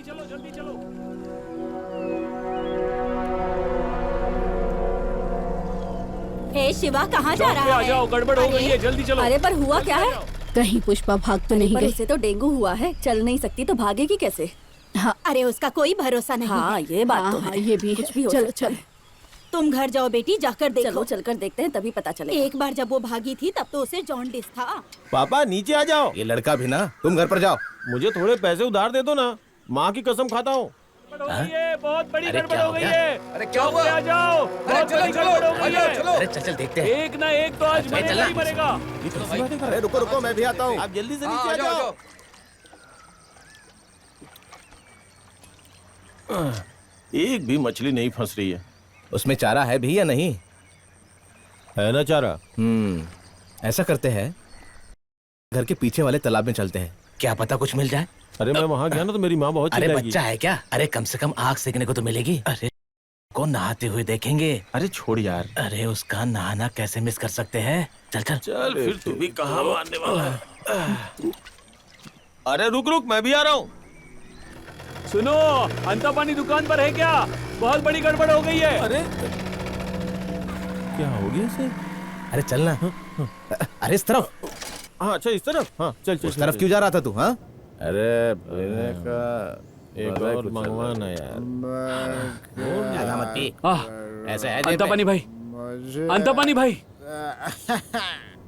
चलो जल्दी चलो। हे शिवा, कहाँ जा चौक पे रहा आ है? जाओ, गड़बड़ हो गई है, जल्दी चलो। अरे पर हुआ क्या है? कहीं पुष्पा भाग तो नहीं पर गई। उसे तो डेंगू हुआ है, चल नहीं सकती तो भागेगी कैसे? हाँ अरे उसका कोई भरोसा नहीं हाँ है। ये बात तो हाँ, है। ये भी कुछ है। भी हो चलो सकता चलो। है। तुम घर जाओ बेटी, जाकर देखो। चलो चलकर देखते हैं, तभी पता चलेगा। एक बार जब वो भागी थी तब तो उसे जॉन्डिस था। पापा नीचे आ जाओ। ये लड़का भी ना, तुम घर पर जाओ। मुझे थोड़े पैसे उधार दे दो ना, माँ की कसम खाता हूँ। गड़बड़ हो गई है, बहुत बड़ी अरे गड़बड़ क्या हो हो गई गया? है। अरे क्या चौक हुआ? पे आ जाओ, बहुत बड़ी गड़बड़ हो गई है। अरे चल चल देखते हैं। एक ना एक तो आज मरेगा ही मरेगा। अरे रुको रुको, मैं भी आता हूँ। आप जल्दी से नीचे आ जाओ। एक भी मछली नहीं फंस रही है। उसमें चारा है भी या नहीं? है ना चारा? ऐसा करते हैं, घर के पीछे वाले तालाब में चलते हैं, क्या पता कुछ मिल जाए। अरे मैं वहाँ गया ना तो मेरी माँ बहुत अरे चिल्लाएगी। बच्चा है क्या? अरे कम से कम आग सेकने को तो मिलेगी। अरे को नहाते हुए देखेंगे। अरे छोड़ यार। अरे उसका नहाना कैसे मिस कर सकते हैं? चल चल चल फिर तू भी कहाँ मारने वाला है? अरे रुक रुक, मैं भी आ रहा हूँ। सुनो, अंता पानी दुकान पर है क्या? बहुत बड़ी गड़बड़ हो गई है। अरे क्या हो गया इसे? अरे चलना। अरे इस तरफ। हाँ अच्छा इस तरफ। हाँ चल चल। उस तरफ क्यों जा रहा था तू? हाँ अरे पीने का एक और मंगवाना यार। ज्यादा मत पी। ऐसा है अंता पानी भाई, अंता पानी भाई।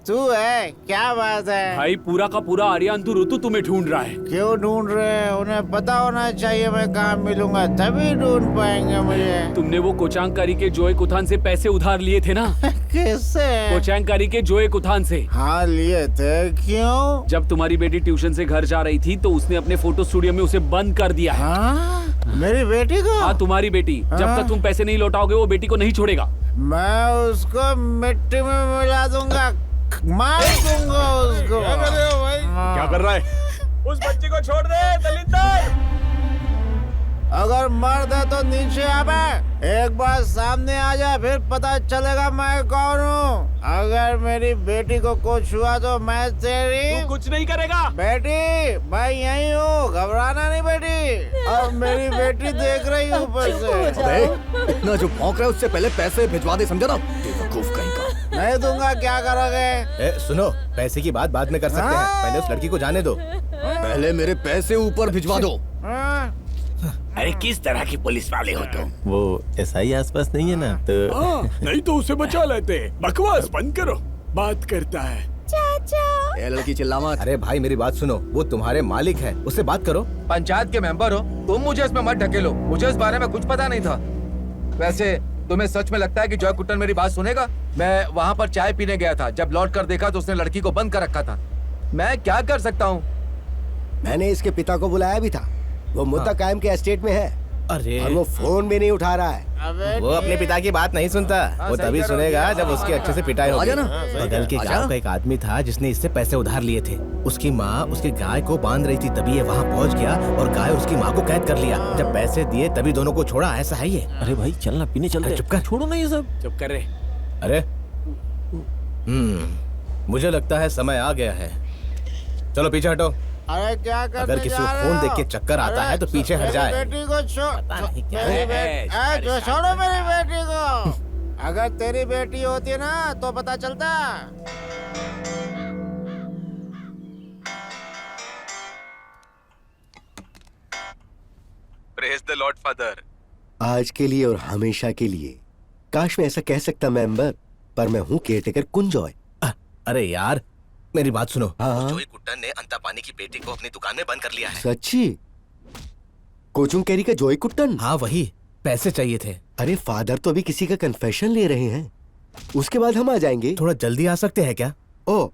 तू है? क्या बात है? भाई पूरा का पूरा आर्यान्तु ऋतु तुम्हें ढूंढ रहा है। क्यों ढूंढ रहे हैं? उन्हें पता होना चाहिए मैं कहाँ मिलूंगा, तभी ढूंढ पाएंगे मुझे। तुमने वो कोचांगकारी के जोए कुथान से पैसे उधार लिए थे ना? किससे? कोचांगकारी के जोए कुथान से। हाँ लिए थे। क्यों? जब तुम्हारी बेटी ट्यूशन से घर जा रही थी तो उसने अपने फोटो स्टूडियो में उसे बंद कर दिया है। हाँ? मेरी बेटी को? हाँ तुम्हारी बेटी। जब हाँ? तक तुम पैसे नहीं लौटाओगे वो बेटी को नहीं छोड़ेगा। मैं उसको मिट्टी में मिला दूंगा, मार दूंगा उसको। क्या कर रहे हो भाई? क्या कर रहा है? उस बच्चे को छोड़ दे दलिंदर। अगर मर्द है तो नीचे आ बे। एक बार सामने आ जा, फिर पता चलेगा मैं कौन हूँ। अगर मेरी बेटी को कुछ हुआ तो मैं तेरी तू कुछ नहीं करेगा। बेटी, मैं यही हूँ, घबराना नहीं बेटी। और मेरी बेटी देख रही है ऊपर से। अबे इतना जो भौंक रहा है उससे पहले पैसे भिजवा दे, समझा ना? बेवकूफ कहीं का। नहीं दूंगा, क्या करोगे? सुनो, पैसे की बात बाद में कर सकते हैं, पहले उस लड़की को जाने दो। पहले मेरे पैसे ऊपर भिजवा दो। हाँ? अरे किस तरह की पुलिस वाले हो तुम? वो SI आसपास नहीं है ना तो। नहीं तो उसे बचा लेते। बकवास बंद करो, बात करता है। ए लड़की चिल्ला मत। अरे भाई मेरी बात सुनो, वो तुम्हारे मालिक है, उससे बात करो। पंचायत के मेंबर हो तुम, मुझे इसमें मत ढकेलो। मुझे इस बारे में कुछ पता नहीं था। वैसे तुम्हें सच में लगता है कि जॉय कुट्टन मेरी बात सुनेगा? मैं वहाँ पर चाय पीने गया था, जब लौट कर देखा तो उसने लड़की को बंद कर रखा था। मैं क्या कर सकता हूँ? मैंने इसके पिता को बुलाया भी था, वो मुद्दा कायम के एस्टेट में है। अरे और वो फोन भी नहीं उठा रहा है। वो अपने पिता की बात नहीं सुनता। वो सही तभी कह रहे हो। सुनेगा जब उसकी अच्छे से पिटाई होगी। आजा ना। बगल के गांव का एक आदमी था जिसने इससे पैसे उधार लिए थे। उसकी माँ उसकी गाय को बांध रही थी, तभी ये वहाँ पहुँच गया और गाय और उसकी माँ को कैद कर लिया। जब पैसे दिए तभी दोनों को छोड़ा, ऐसा है ये। अरे भाई चलना, पीने चलते। चुप कर, छोड़ो ना ये सब। चुप कर रे। अरे मुझे लगता है समय आ गया है। चलो पीछे हटो। अरे क्या करने अगर किसी को जा रहे फोन हो? देख के चक्कर आता है तो पीछे हट मेरी जाए। बेटी को नहीं क्या मेरी है। बेटी, जो छोड़ो मेरी बेटी को। अगर तेरी बेटी होती ना तो पता चलता। Praise the Lord father. आज के लिए और हमेशा के लिए। काश मैं ऐसा कह सकता मेंबर, पर मैं हूँ केयरटेकर कुंजॉय। अरे यार मेरी बात सुनो। हाँ। जोई कुट्टन ने अंतापानी की बेटी को अपनी दुकान में बंद कर लिया है। सच्ची? कोचुंग कैरी का जोई कुट्टन? हाँ वही, पैसे चाहिए थे। अरे फादर तो अभी किसी का कन्फेशन ले रहे हैं, उसके बाद हम आ जाएंगे। थोड़ा जल्दी आ सकते हैं क्या? ओ,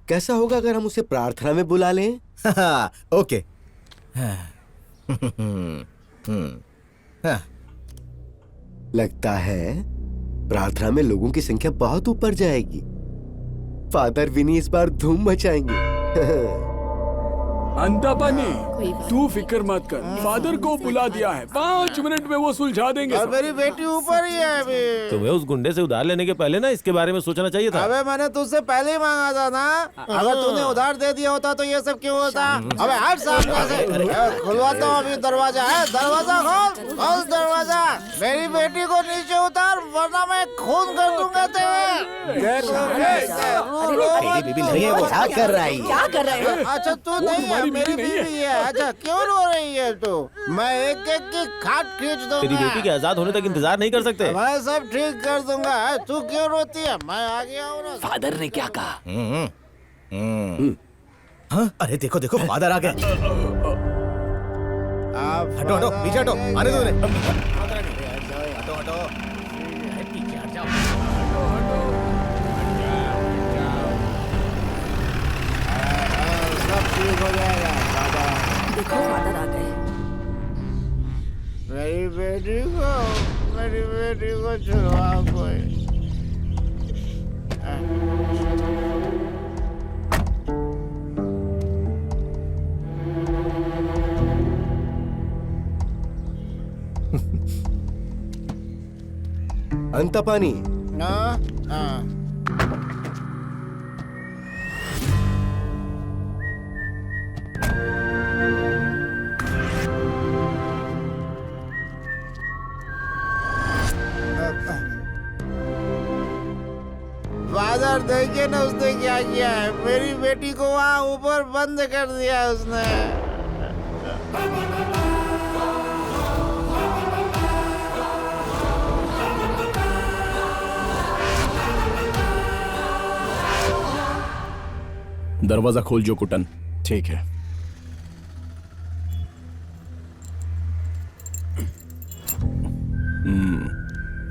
कैसा होगा अगर हम उसे प्रार्थना में बुला लें? ओके। लगता है प्रार्थना में लोगों की संख्या बहुत ऊपर जाएगी। फादर विनी इस बार धूम मचाएंगे। अंतापानी, तू फिक्र मत कर, फादर को बुला दिया है, 5 मिनट में वो सुलझा देंगे और सब। मेरी बेटी ऊपर ही है अभी। तुम्हें उस गुंडे से उधार लेने के पहले ना इसके बारे में सोचना चाहिए था। अबे मैंने तुझसे पहले ही मांगा था ना। अगर तूने उधार दे दिया होता तो ये सब क्यों होता? अबे हट सामने से। खुलवाता हूँ अभी दरवाजा है। दरवाजा खोल दरवाजा। मेरी बेटी को नीचे उतार वरना मैं खून कर दूंगा तेरे। बेबी नहीं है वो। क्या कर रहा है ये? क्या कर रहे हो? अच्छा तू नहीं है, मेरी बीवी है। अच्छा क्यों रो रही है तू? मैं एक एक की खाट खींच दूंगा। तेरी बेटी के आजाद होने तक इंतजार नहीं कर सकते। मैं सब ठीक कर दूंगा। तू क्यों रोती है? मैं आ गया हूँ ना। फादर ने क्या कहा? हाँ, अरे देखो देखो फादर आ गए। आप हटो हटो पीछे हटो, आने दो उन्हें। हटो हटो पीछे हट जाओ। सब ठीक हो जाएगा। देखो फादर आ गए। मेरी बेटी को छुड़वाओ कोई। अंतापानी, हाँ हाँ फादर देखिए ना उसने क्या किया है। मेरी बेटी को वहाँ ऊपर बंद कर दिया है उसने। दरवाजा खोल जो कुटन। ठीक है।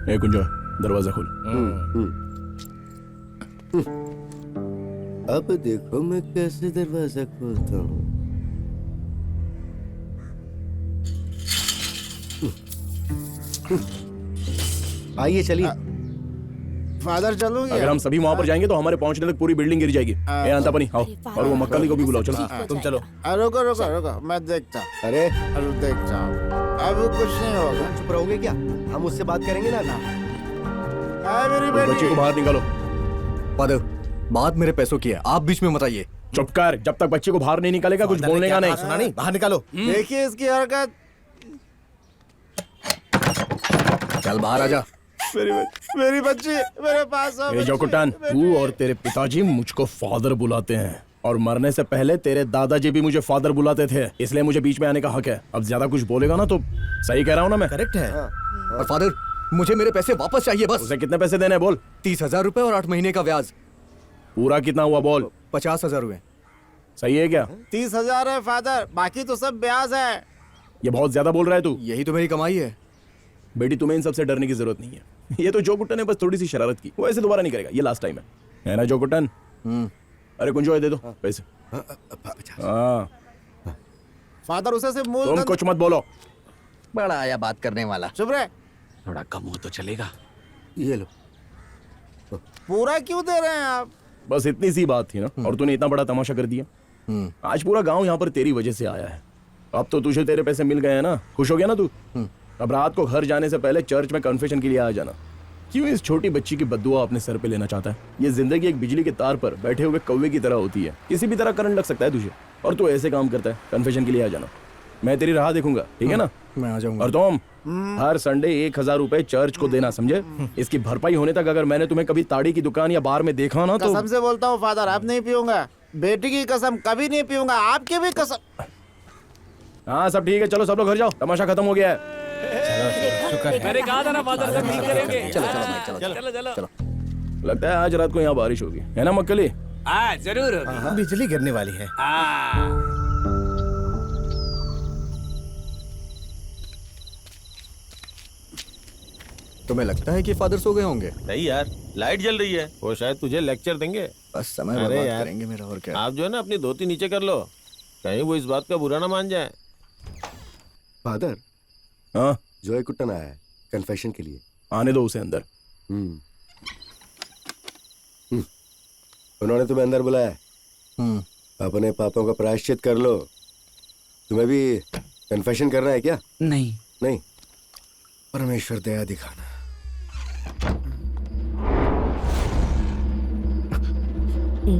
ए कुंजो, दरवाजा खोल। अब देखो मैं कैसे दरवाजा खोलता हूँ। आइए चलिए। फादर चलूंगी। अगर हम सभी वहाँ पर जाएंगे तो हमारे पहुँचने तक पूरी बिल्डिंग गिर जाएगी। ए अंतापानी आओ, और वो मक्कली को भी बुलाओ। चलो तुम चलो। रुको रुको रुको, मैं देखता हूँ। अरे देखता हूँ। अब कुछ नहीं होगा। चुप रहोगे क्या? हम उससे बात करेंगे ना। मेरी उस बेटी बच्चे को बाहर निकालो। फादर, बात मेरे पैसों की है, आप बीच में मत आइए। चुप कर, जब तक बच्चे को बाहर नहीं निकालेगा कुछ बोलने का नहीं। सुना नहीं, बाहर निकालो। देखिए इसकी हरकत। चल बाहर आजा। मेरी बच्ची मेरे पास ए जोकुटन, तू और तेरे पिताजी मुझको फादर बुलाते हैं और मरने से पहले तेरे दादाजी भी मुझे फादर बुलाते थे, इसलिए मुझे बीच में आने का हक है। अब ज्यादा कुछ बोलेगा ना तो सही कह रहा हूँ ना मैं? करेक्ट है। और फादर, मुझे मेरे पैसे वापस चाहिए बस। उसे कितने पैसे देने हैं बोल? 30,000 रुपए और 8 महीने का ब्याज। पूरा कितना हुआ बोल? 50,000 हुए। सही है क्या? 30,000 है फादर, बाकी तो सब ब्याज है। ये बहुत ज्यादा बोल रहा है तू। यही तो मेरी कमाई है। बेटी तुम्हें इन सबसे डरने की जरूरत नहीं है। ये तो जोकुटन ने बस थोड़ी सी शरारत की, वो ऐसे दोबारा नहीं करेगा। ये लास्ट टाइम है ना जोकुटन? अरे कुंजो दे दो पैसे। हाँ फादर उसे से मूल तुम कुछ मत बोलो। बड़ा आया बात करने वाला। चुप रहे। थोड़ा कम हो तो चलेगा। ये लो। पूरा क्यों दे रहे हैं आप? बस इतनी सी बात थी ना, और तूने इतना बड़ा तमाशा कर दिया। आज पूरा गांव यहाँ पर तेरी वजह से आया है। अब तो तुझे तेरे पैसे मिल गए हैं ना, खुश हो गया ना तू? अब रात को घर जाने से पहले चर्च में कन्फेशन के लिए आ जाना। क्यों इस छोटी बच्ची की बद्दुआ अपने सर पे लेना चाहता है? ये जिंदगी एक बिजली के तार पर बैठे हुए कौवे की तरह होती है, किसी भी तरह करंट लग सकता है तुझे, और तू ऐसे काम करता है। कन्फेशन के लिए आ जाना, मैं तेरी राह देखूंगा, ठीक है ना? मैं आ जाऊंगा। और तुम हर संडे 1,000 रुपए चर्च को देना, समझे? इसकी भरपाई होने तक अगर मैंने तुम्हें कभी ताड़ी की दुकान या बार में देखा ना तो कसम से बोलता हूँ फादर, अब नहीं पीऊंगा। बेटी की कसम कभी नहीं पीऊंगा, आपकी भी कसम। हाँ सब ठीक है, चलो सब लोग घर जाओ, तमाशा खत्म हो गया है। मैंने कहा था ना फादर सब ठीक करेंगे। चलो। लगता है आज रात को यहाँ बारिश होगी, है ना मक्कली? हाँ जरूर होगी। बिजली गिरने वाली है। तुम्हें लगता है कि फादर सो गए होंगे? नहीं यार, लाइट जल रही है, वो शायद तुझे लेक्चर देंगे। बस समय अरे बर्बाद यार, करेंगे मेरा, और क्या। आप जो है ना अपनी धोती नीचे कर लो, कहीं वो इस बात का बुरा ना मान जाए। फादर, हाँ जॉय कुट्टन आया है कन्फेशन के लिए। आने दो उसे अंदर। उन्होंने तुम्हें अंदर बुलाया है। हम्म। अपने पापों का प्रायश्चित कर लो। तुम्हें भी कन्फेशन करना है क्या? नहीं। नहीं, परमेश्वर दया दिखाना।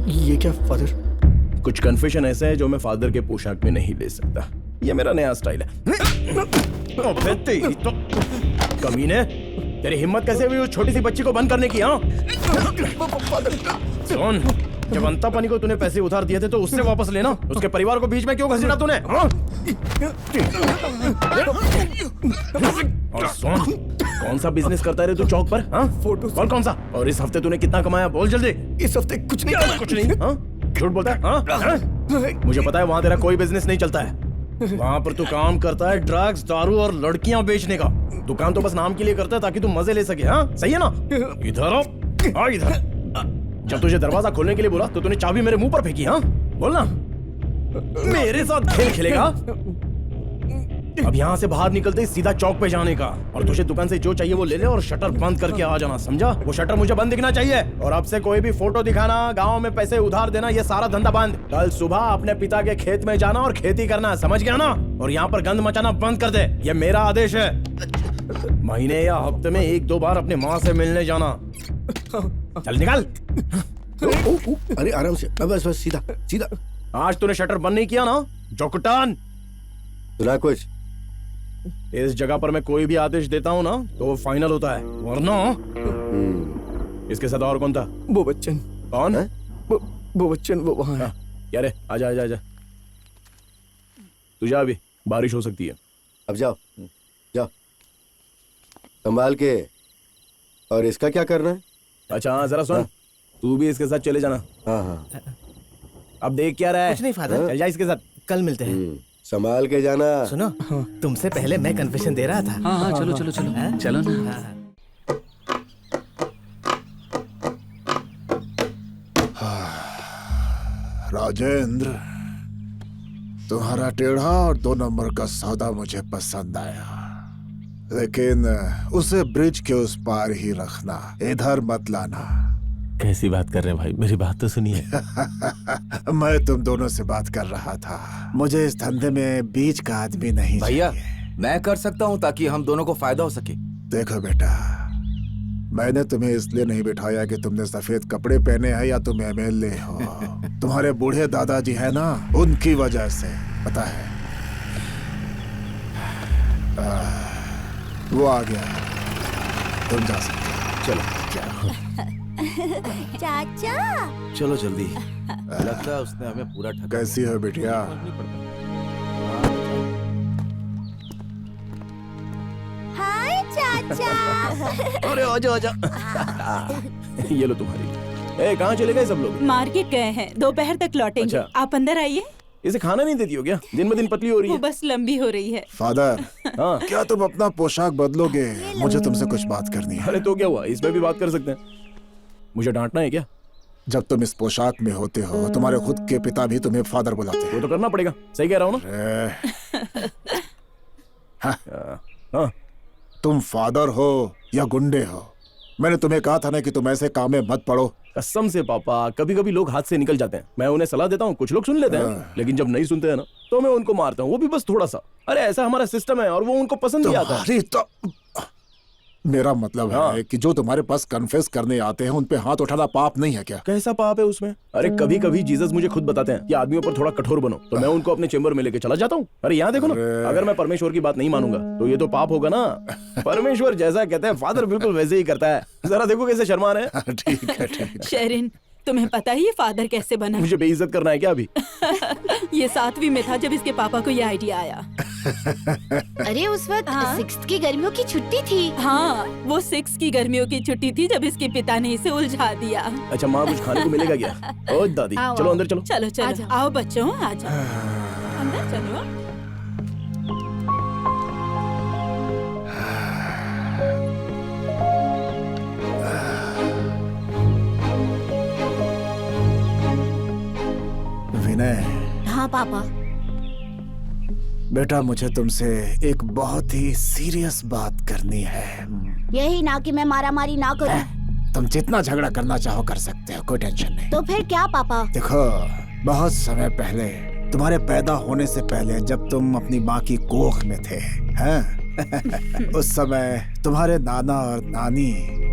ये क्या फादर? कुछ कन्फेशन ऐसा है जो मैं फादर के पोशाक में नहीं ले सकता। ये मेरा नया स्टाइल है। अबे तेरी तो कमीने, तेरी हिम्मत कैसे हुई उस छोटी सी बच्ची को बंद करने की? हाँ सुन, जब अंतापनी को तूने पैसे उधार दिए थे तो उससे वापस लेना। उसके परिवार को बीच में क्यों घसीटा तूने? हाँ? और सुन, कौन सा बिजनेस करता है रे तू चौक पर? हाँ? फोटो। और कौन सा? और इस हफ्ते तूने कितना कमाया? बोल जल्दी। इस हफ्ते कुछ नहीं। कुछ नहीं? हाँ? झूठ बोलता है? हाँ? हाँ? मुझे पता है वहाँ तेरा कोई बिजनेस नहीं चलता है। वहाँ पर तू काम करता है ड्रग्स, दारू और लड़कियां बेचने का। दुकान तो बस नाम के लिए करता है ताकि तू मजे ले सके। हाँ सही है ना? इधर आओ, आ इधर। जब तुझे दरवाजा खोलने के लिए बोला तो तूने चाबी मेरे मुंह पर फेंकी। हाँ बोलना, मेरे साथ खेल खेलेगा? अब यहाँ से बाहर निकलते ही सीधा चौक पे जाने का, और तुझे दुकान से जो चाहिए वो ले ले और शटर बंद करके आ जाना, समझा? वो शटर मुझे बंद दिखना चाहिए। और अब से कोई भी फोटो दिखाना, गांव में पैसे उधार देना, ये सारा धंधा बंद। कल सुबह अपने पिता के खेत में जाना और खेती करना, समझ गया ना? और यहाँ पर गंद मचाना बंद कर दे, ये मेरा आदेश है। महीने या हफ्ते में 1-2 बार अपने माँ से मिलने जाना। चल निकल। अरे आराम से, बस बस सीधा सीधा। आज तूने शटर बंद नहीं किया ना जोकुटान? सुना कुछ? इस जगह पर मैं कोई भी आदेश देता हूँ ना तो वो फाइनल होता है, वरना। इसके साथ और कौन था? वो बच्चन। कौन? वो बच्चन, वो वहाँ है। क्या रे? आजा आजा आजा। तू जा, अभी बारिश हो सकती है। अब जाओ जाओ, संभाल के। और इसका क्या करना है? अच्छा हाँ, जरा सुन, तू भी इसके साथ चले जाना। हाँ हाँ। अब देख क्या रहा है? कुछ नहीं फादर, चल जा इसके साथ। कल मिलते हैं। संभाल के जाना। सुनो, तुमसे पहले मैं कन्फेशन दे रहा था। हाँ हाँ, चलो चलो चलो चलो ना। राजेंद्र, तुम्हारा टेढ़ा और 2 नंबर का सौदा मुझे पसंद आया, लेकिन उसे ब्रिज के उस पार ही रखना, इधर मत लाना। कैसी बात कर रहे हैं भाई, मेरी बात तो सुनिए। मैं तुम दोनों से बात कर रहा था। मुझे इस धंधे में बीच का आदमी नहीं भैया, चाहिए। मैं कर सकता हूँ ताकि हम दोनों को फायदा हो सके। देखो बेटा, मैंने तुम्हें इसलिए नहीं बिठाया कि तुमने सफेद कपड़े पहने हैं या तुम एमएलए हो। तुम्हारे बूढ़े दादाजी है ना, उनकी वजह से, पता है। वो आ गया, तुम जा सकते हो। चलो। चाचा। चलो जल्दी, लगता है उसने हमें पूरा ठगा। कैसी हो बिटिया? हाय चाचा। अरे आजा आजा। ये लो तुम्हारी। ए, कहाँ चले गए सब लोग? मार्केट गए हैं, दोपहर तक लौटेंगे। अच्छा। आप अंदर आइए। इसे खाना नहीं देती हो क्या? दिन ब दिन पतली हो रही वो है। बस लंबी हो रही है। फादर, हाँ। क्या तुम अपना पोशाक बदलोगे? मुझे तुमसे कुछ बात करनी है। अरे तो क्या हुआ, इसमें भी बात कर सकते हैं। मुझे डांटना है क्या? जब तुम इस पोशाक में होते हो, तुम्हारे खुद के पिता भी तुम्हें फादर बुलाते हैं। वो तो करना पड़ेगा, सही कह रहा हूँ ना? हाँ। तुम फादर हो या गुंडे हो? मैंने तुम्हें कहा था ना कि तुम ऐसे काम में मत पड़ो। कसम से पापा, कभी कभी लोग हाथ से निकल जाते हैं। मैं उन्हें सलाह देता हूँ, कुछ लोग सुन लेते हैं, लेकिन जब नहीं सुनते हैं ना तो मैं उनको मारता हूँ, वो भी बस थोड़ा सा। अरे ऐसा हमारा सिस्टम है और वो उनको पसंद नहीं आता। तुम्हारी तो मेरा मतलब हाँ। है कि जो तुम्हारे पास कन्फेस करने आते हैं उन पे हाथ उठाना पाप नहीं है क्या? कैसा पाप है उसमें? अरे कभी कभी जीसस मुझे खुद बताते हैं कि आदमियों पर थोड़ा कठोर बनो, तो मैं उनको अपने चेंबर में लेके चला जाता हूँ। अरे यहाँ देखो ना, अगर मैं परमेश्वर की बात नहीं मानूंगा तो ये तो पाप होगा ना। परमेश्वर जैसा कहते हैं फादर बिल्कुल वैसे ही करता है। जरा देखो कैसे शर्मा रहे हैं। ठीक है ठीक है। शेरिन, तुम्हें पता है ये फादर कैसे बना? मुझे बेइज्जत करना है क्या अभी? ये 7वीं में था जब इसके पापा को ये आइडिया आया। अरे उस वक्त 6th की गर्मियों की छुट्टी थी। हाँ, वो 6 की गर्मियों की छुट्टी थी जब इसके पिता ने इसे उलझा दिया। अच्छा माँ, कुछ खाने को मिलेगा क्या? ओ दादी, चलो अंदर चलो। चलो चलो, आओ बच्चों, आ जाओ अंदर चलो। विनय। हाँ पापा। बेटा, मुझे तुमसे एक बहुत ही सीरियस बात करनी है। यही ना कि मैं मारामारी ना करूं। तुम जितना झगड़ा करना चाहो कर सकते हो, कोई टेंशन नहीं। तो फिर क्या पापा? देखो, बहुत समय पहले तुम्हारे पैदा होने से पहले जब तुम अपनी माँ की कोख में थे, हैं? उस समय तुम्हारे नाना और नानी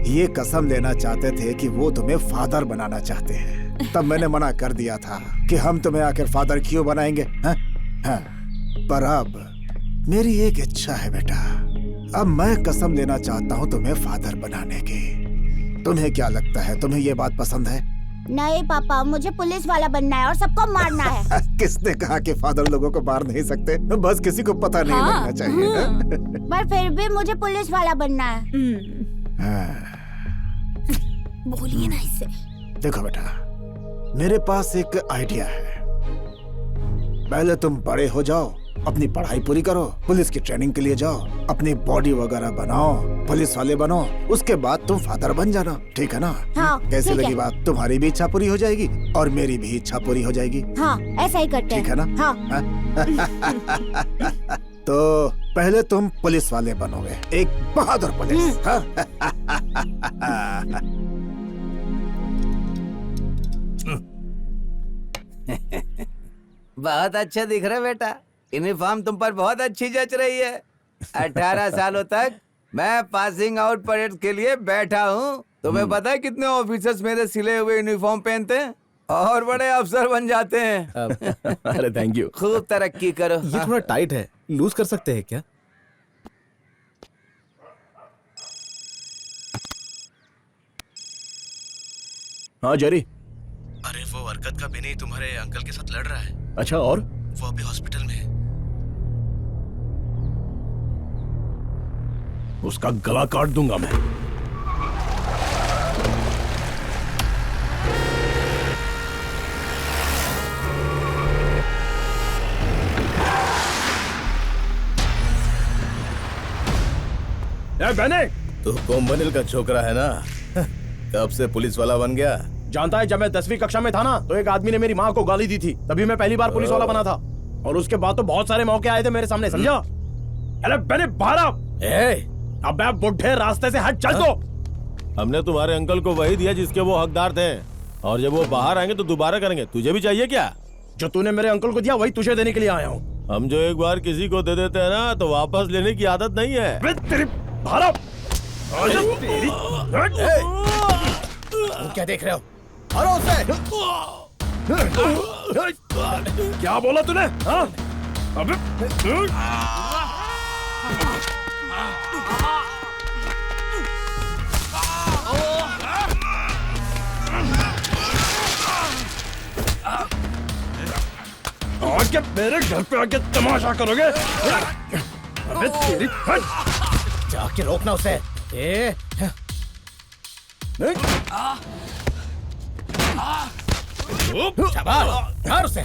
ये कसम लेना चाहते थे कि वो तुम्हें फादर बनाना चाहते हैं। तब मैंने मना कर दिया था कि हम तुम्हें आखिर फादर क्यों बनाएंगे, हैं? हैं? पर अब मेरी एक इच्छा है बेटा, अब मैं कसम लेना चाहता हूँ तुम्हें फादर बनाने की। तुम्हें क्या लगता है, तुम्हें ये बात पसंद है? नहीं पापा, मुझे पुलिस वाला बनना है और सबको मारना है। किसने कहा कि फादर लोगों को मार नहीं सकते? बस किसी को पता नहीं लगना चाहिए। पर फिर भी मुझे पुलिस वाला बनना है। बोलिए ना इससे। देखो बेटा, मेरे पास एक आइडिया है। पहले तुम बड़े हो जाओ, अपनी पढ़ाई पूरी करो, पुलिस की ट्रेनिंग के लिए जाओ, अपनी बॉडी वगैरह बनाओ, पुलिस वाले बनो, उसके बाद तुम फादर बन जाना, ठीक है ना? हाँ, कैसे ठीक लगी है। बात? तुम्हारी भी इच्छा पूरी हो जाएगी और मेरी भी इच्छा पूरी हो जाएगी। हाँ, ऐसा ही करते हैं। ठीक है ना? हाँ। तो पहले तुम पुलिस वाले बनोगे, एक बहादुर पुलिस। हाँ? बहुत अच्छा दिख रहा है बेटा, यूनिफॉर्म तुम पर बहुत अच्छी जच रही है। 18 सालों तक मैं पासिंग आउट परेड के लिए बैठा हूँ। तुम्हें पता है कितने ऑफिसर्स मेरे सिले हुए यूनिफॉर्म पहनते हैं और बड़े अफसर बन जाते हैं। अरे थैंक यू। खूब तरक्की करो। ये थोड़ा टाइट है, लूज कर सकते हैं क्या? हाँ जेरी। अरे वो हरकत का बिनी तुम्हारे अंकल के साथ लड़ रहा है। अच्छा, और वो अभी हॉस्पिटल में है। उसका गला काट दूंगा मैं। बहने, तू कोम्बनिल का छोकरा है ना? कब से पुलिस वाला बन गया? जानता है, जब मैं 10वीं कक्षा में था ना, तो एक आदमी ने मेरी माँ को गाली दी थी, तभी मैं पहली बार पुलिस वाला बना था। और उसके बाद तो बहुत सारे मौके आए थे मेरे सामने, समझा? अरे बहने, बाहर आ। अबे बुढ़े, रास्ते से हट, चल तो। हमने तुम्हारे अंकल को वही दिया जिसके वो हकदार थे, और जब वो बाहर आएंगे तो दोबारा करेंगे। तुझे भी चाहिए क्या? जो तूने मेरे अंकल को दिया वही तुझे देने के लिए आया हूँ। हम जो एक बार किसी को दे देते हैं ना, तो वापस लेने की आदत नहीं है। तेरी बाहर आ। तेरी क्या देख रहे हो? मारो उसे। क्या बोला तूने? हाँ? अबे आके मेरे घर पे आके तमाशा करोगे? अबे तेरी जाके रोकना उसे। शाबाश, मार उसे।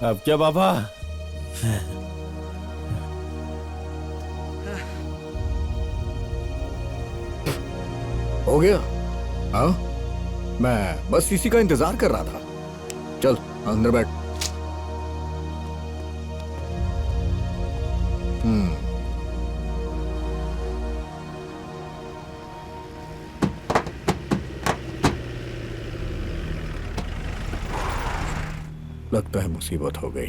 अब क्या पापा? हो गया? हाँ, मैं बस इसी का इंतजार कर रहा था। चल अंदर बैठ। लगता है मुसीबत हो गई।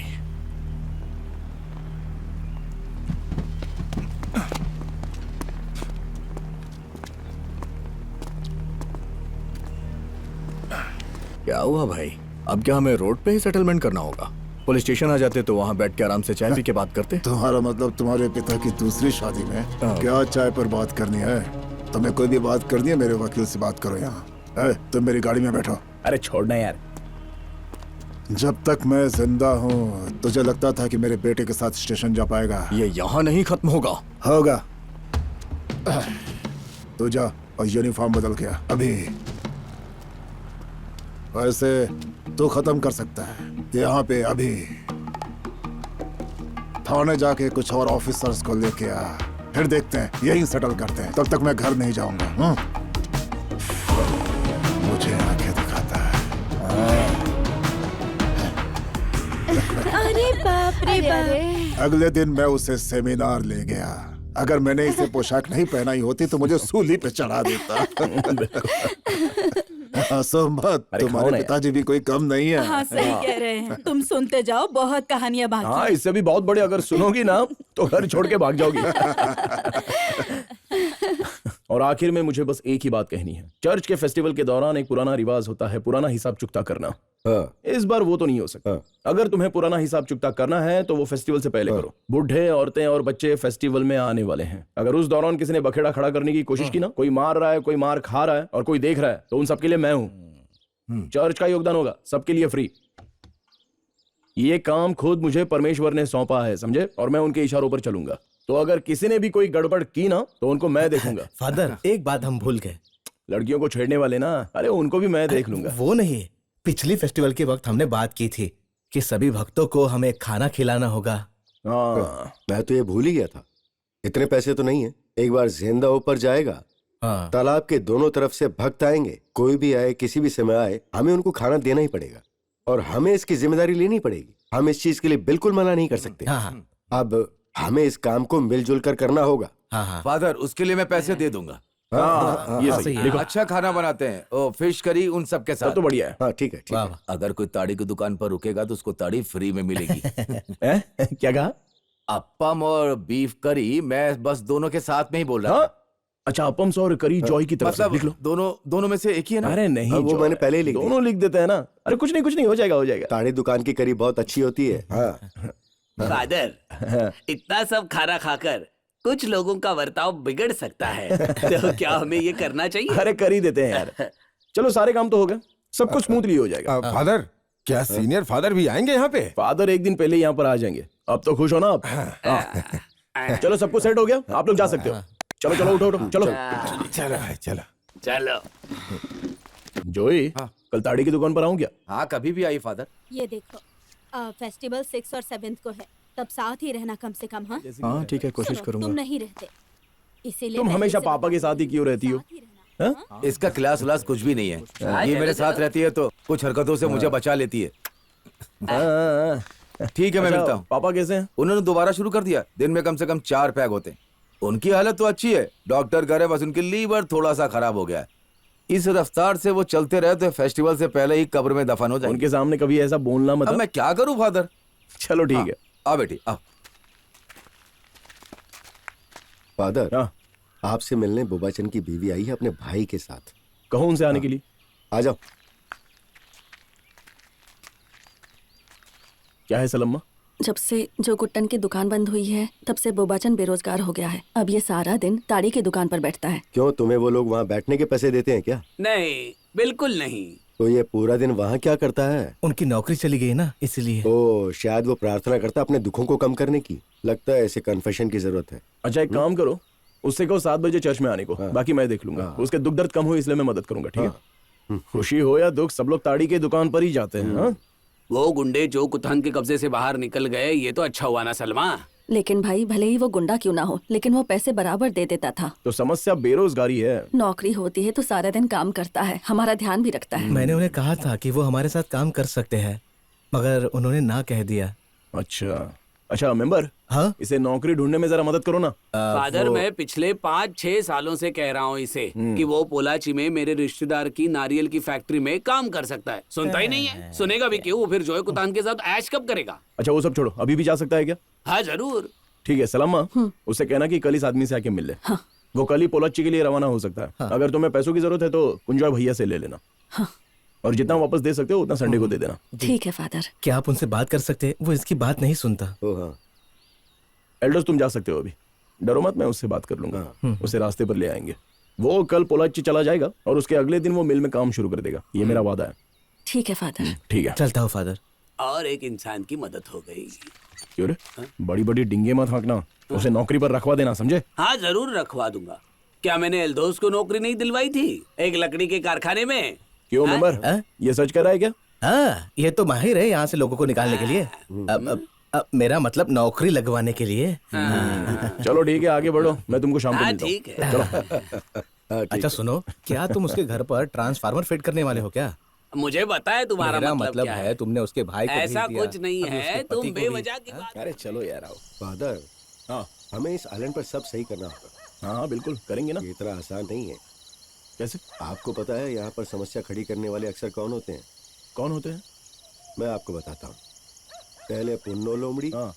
क्या हुआ भाई? अब क्या हमें रोड पे ही सेटलमेंट करना होगा? पुलिस स्टेशन आ जाते तो वहाँ बैठ के आराम से चाय पी के बात करते। तुम्हारा मतलब तुम्हारे पिता की दूसरी शादी में क्या चाय पर बात करनी है? तुम्हें कोई भी बात करनी है, मेरे वकील से बात करो। यहाँ तुम मेरी गाड़ी में बैठो। अरे छोड़ना यार। जब तक मैं जिंदा हूँ तुझे लगता था कि मेरे बेटे के साथ स्टेशन जा पाएगा? ये यहाँ नहीं खत्म होगा। होगा। तू जा और यूनिफॉर्म बदल के आ अभी। वैसे तू खत्म कर सकता है यहाँ पे अभी। थाने जाके कुछ और ऑफिसर्स को लेके आ, फिर देखते हैं, यहीं सेटल करते हैं। तब तक मैं घर नहीं जाऊंगा। मुझे आंखें दिखाता है। अरे बाप रे बाप। अगले दिन मैं उसे सेमिनार ले गया। अगर मैंने इसे पोशाक नहीं पहनाई होती तो मुझे सूली पे चढ़ा देता। हंसो मत, तुम्हारे पिताजी भी कोई कम नहीं है। हाँ सही कह रहे हैं। तुम सुनते जाओ, बहुत कहानियां बाकी हाँ, हैं। इससे भी बहुत बड़े अगर सुनोगी ना तो घर छोड़ के भाग जाओगी। और आखिर में मुझे बस एक ही बात कहनी है। चर्च के फेस्टिवल के दौरान एक पुराना रिवाज होता है, पुराना हिसाब चुकता करना। हाँ। इस बार वो तो नहीं हो सकता। अगर तुम्हें पुराना हिसाब चुकता करना है तो वो फेस्टिवल से पहले करो। बूढ़े, औरतें और बच्चे फेस्टिवल में आने वाले हैं। अगर उस दौरान किसी ने बखेड़ा खड़ा करने की कोशिश की ना, कोई मार रहा है, कोई मार खा रहा है और कोई देख रहा है, तो उन सबके लिए मैं हूँ। चर्च का योगदान होगा, सबके लिए फ्री। ये काम खुद मुझे परमेश्वर ने सौंपा है, समझे? और मैं उनके इशारों पर चलूंगा। तो अगर किसी ने भी कोई गड़बड़ की ना तो उनको मैं देखूंगा। फादर, एक बात हम भूल गए। लड़कियों को छेड़ने वाले ना, अरे उनको भी मैं देख लूंगा। वो नहीं, पिछली फेस्टिवल के वक्त हमने बात की थी कि सभी भक्तों को हमें खाना खिलाना होगा। हाँ, मैं तो ये भूल ही गया था। इतने पैसे तो नहीं है। एक बार जिंदा ऊपर जाएगा, हाँ। तालाब के दोनों तरफ से भक्त आएंगे। कोई भी आए, किसी भी समय आए, हमें उनको खाना देना ही पड़ेगा और हमें इसकी जिम्मेदारी लेनी पड़ेगी। हम इस चीज के लिए बिल्कुल मना नहीं कर सकते। हाँ। अब हमें इस काम को मिलजुल कर करना होगा। हाँ। फादर, उसके लिए मैं पैसे दे दूंगा। हाँ, ये सही है। देखो, अच्छा खाना बनाते हैं, ओ फिश करी उन सब के साथ। तो बढ़िया है। हाँ ठीक है, ठीक है। अगर कोई ताड़ी की दुकान पर रुकेगा तो उसको ताड़ी फ्री में मिलेगी। क्या कहा? अप्पम और बीफ करी, मैं बस दोनों के साथ में ही बोल रहा था। अच्छा, अपम्स और करी जॉय की तरफ से लिख लो। दोनों में से एक ही है ना? अरे नहीं, वो मैंने पहले ही लिख दिया। दोनों लिख देते हैं ना। अरे कुछ नहीं, हो जाएगा। ताड़ी दुकान की करी बहुत अच्छी होती है। हाँ। फादर, इतना सब खाना खाकर कुछ लोगों का बर्ताव बिगड़ सकता है, तो क्या हमें ये करना चाहिए? अरे कर ही देते हैं यार। चलो, सारे काम तो हो गए, सब कुछ स्मूथली हो जाएगा। फादर, क्या सीनियर फादर भी आएंगे यहाँ पे? फादर एक दिन पहले यहाँ पर आ जाएंगे। अब तो खुश हो ना आप? हाँ। चलो, सब कुछ सेट हो गया, आप लोग जा सकते हो। चलो, उठो, चलो। चलो। जोई, कल ताड़ी की दुकान पर आऊं क्या? हाँ, कभी भी आई फादर। ये देखो, फेस्टिवल 6 और 7 को है, तब साथ ही रहना कम से कम। हाँ हाँ ठीक है, कोशिश सुनो, करूंगा। तुम नहीं रहते, इसीलिए तुम पहले हमेशा से पापा के साथ ही क्यों रहती हो? साथ ही रहना। हाँ? इसका क्लास व्लास कुछ भी नहीं है। ये मेरे साथ रहती है तो कुछ हरकतों से मुझे बचा लेती है। ठीक है, मैं मिलता हूँ। पापा कैसे हैं? उन्होंने दोबारा शुरू कर दिया। दिन में कम से कम 4 पैग होते हैं। उनकी हालत तो अच्छी है, डॉक्टर कह रहे बस उनकी लीवर थोड़ा सा खराब हो गया है। इस रफ्तार से वो चलते रहे तो फेस्टिवल से पहले ही कब्र में दफन हो जाएंगे। उनके सामने कभी ऐसा बोलना मत। अब मैं क्या करूं फादर? चलो ठीक है। आ बेटी, आ। फादर, हाँ। आपसे मिलने बोबाचन की बीवी आई है अपने भाई के साथ। कहो उनसे आने के लिए। आ जाओ। क्या है सलम्मा? जब से जो गुट्टन की दुकान बंद हुई है तब से बोबाचन बेरोजगार हो गया है। अब ये सारा दिन ताड़ी की दुकान पर बैठता है। क्यों, तुम्हें वो लोग वहाँ बैठने के पैसे देते हैं क्या? नहीं, बिल्कुल नहीं। तो ये पूरा दिन वहाँ क्या करता है? उनकी नौकरी चली गई ना, इसलिए। ओ, शायद वो प्रार्थना करता अपने दुखों को कम करने की। लगता है इसे कन्फेशन की जरूरत है। अच्छा, एक काम करो, उससे कहो 7 बजे चर्च में आने को। बाकी मैं देख लूंगा। उसके दुख दर्द कम हो इसलिए मैं मदद करूंगा, ठीक है? खुशी हो या दुख, सब लोग ताड़ी की दुकान पर ही जाते हैं। हाँ? वो गुंडे जो कुतहन के कब्जे से बाहर निकल गए, ये तो अच्छा हुआ ना सलमा। लेकिन भाई, भले ही वो गुंडा क्यों ना हो, लेकिन वो पैसे बराबर दे देता था। तो समस्या बेरोजगारी है। नौकरी होती है तो सारा दिन काम करता है, हमारा ध्यान भी रखता है। मैंने उन्हें कहा था कि वो हमारे साथ काम कर सकते हैं, मगर उन्होंने ना कह दिया। अच्छा मेंबर, हाँ? इसे नौकरी ढूंढने में जरा मदद करो ना। फादर, मैं पिछले 5-6 सालों से कह रहा हूँ इसे कि वो पोलाची में मेरे रिश्तेदार की नारियल की फैक्ट्री में काम कर सकता है। सुनता ही नहीं है। सुनेगा भी क्यों? वो फिर जोए कुतान के साथ ऐश कब करेगा? अच्छा, वो सब छोड़ो, अभी भी जा सकता है क्या? हाँ जरूर। ठीक है सलम्मा, उससे कहना कि कल इस आदमी से आके मिल ले। वो कल ही पोलाची के लिए रवाना हो सकता है। अगर तुम्हें पैसों की जरूरत है तो कुंजॉय भैया से ले लेना। और जितना वापस दे सकते हो उतना संडे को दे देना। ठीक है फादर। क्या आप उनसे बात कर सकते? वो इसकी बात नहीं सुनता। एल्डर्स, तुम जा सकते हो अभी, डरो मत, मैं उससे बात कर लूंगा। उसे रास्ते पर ले आएंगे। वो कल पोलाची चला जाएगा और उसके अगले दिन वो मिल में काम शुरू कर देगा। ये मेरा वादा है। ठीक है फादर। ठीक है, चलता हूँ फादर। और एक इंसान की मदद हो गई। क्यों रे? बड़ी बड़ी डिंगे मत हाँकना, उसे नौकरी पर रखवा देना, समझे? हाँ जरूर रखवा दूंगा। क्या मैंने एल्दोस को नौकरी नहीं दिलवाई थी एक लकड़ी के कारखाने में? क्यों हाँ? मेंबर, ये सच कर रहा है क्या? हाँ, ये तो माहिर है यहाँ से लोगों को निकालने के लिए। अब मेरा मतलब नौकरी लगवाने के लिए। चलो ठीक है, आगे बढ़ो, मैं तुमको शाम को हाँ मिलता हूँ। ठीक है। चलो। अच्छा सुनो, क्या तुम उसके घर पर ट्रांसफार्मर फिट करने वाले हो क्या? मुझे पता है तुम्हारा मेरा मतलब क्या है। तुमने उसके भाई को भेज ऐसा दिया, कुछ नहीं अभी उसके है, पति तुम को भी। बेवजह की बात। अरे चलो यार आओ। फादर, हाँ हमें इस आइलैंड पर सब सही करना होगा। हाँ हाँ बिल्कुल करेंगे ना। ये इतना आसान नहीं है। कैसे? आपको पता है यहाँ पर समस्या खड़ी करने वाले अक्सर कौन होते हैं? कौन होते हैं? मैं आपको बताता हूँ। पहले पुन्नो लोमड़ी, हाँ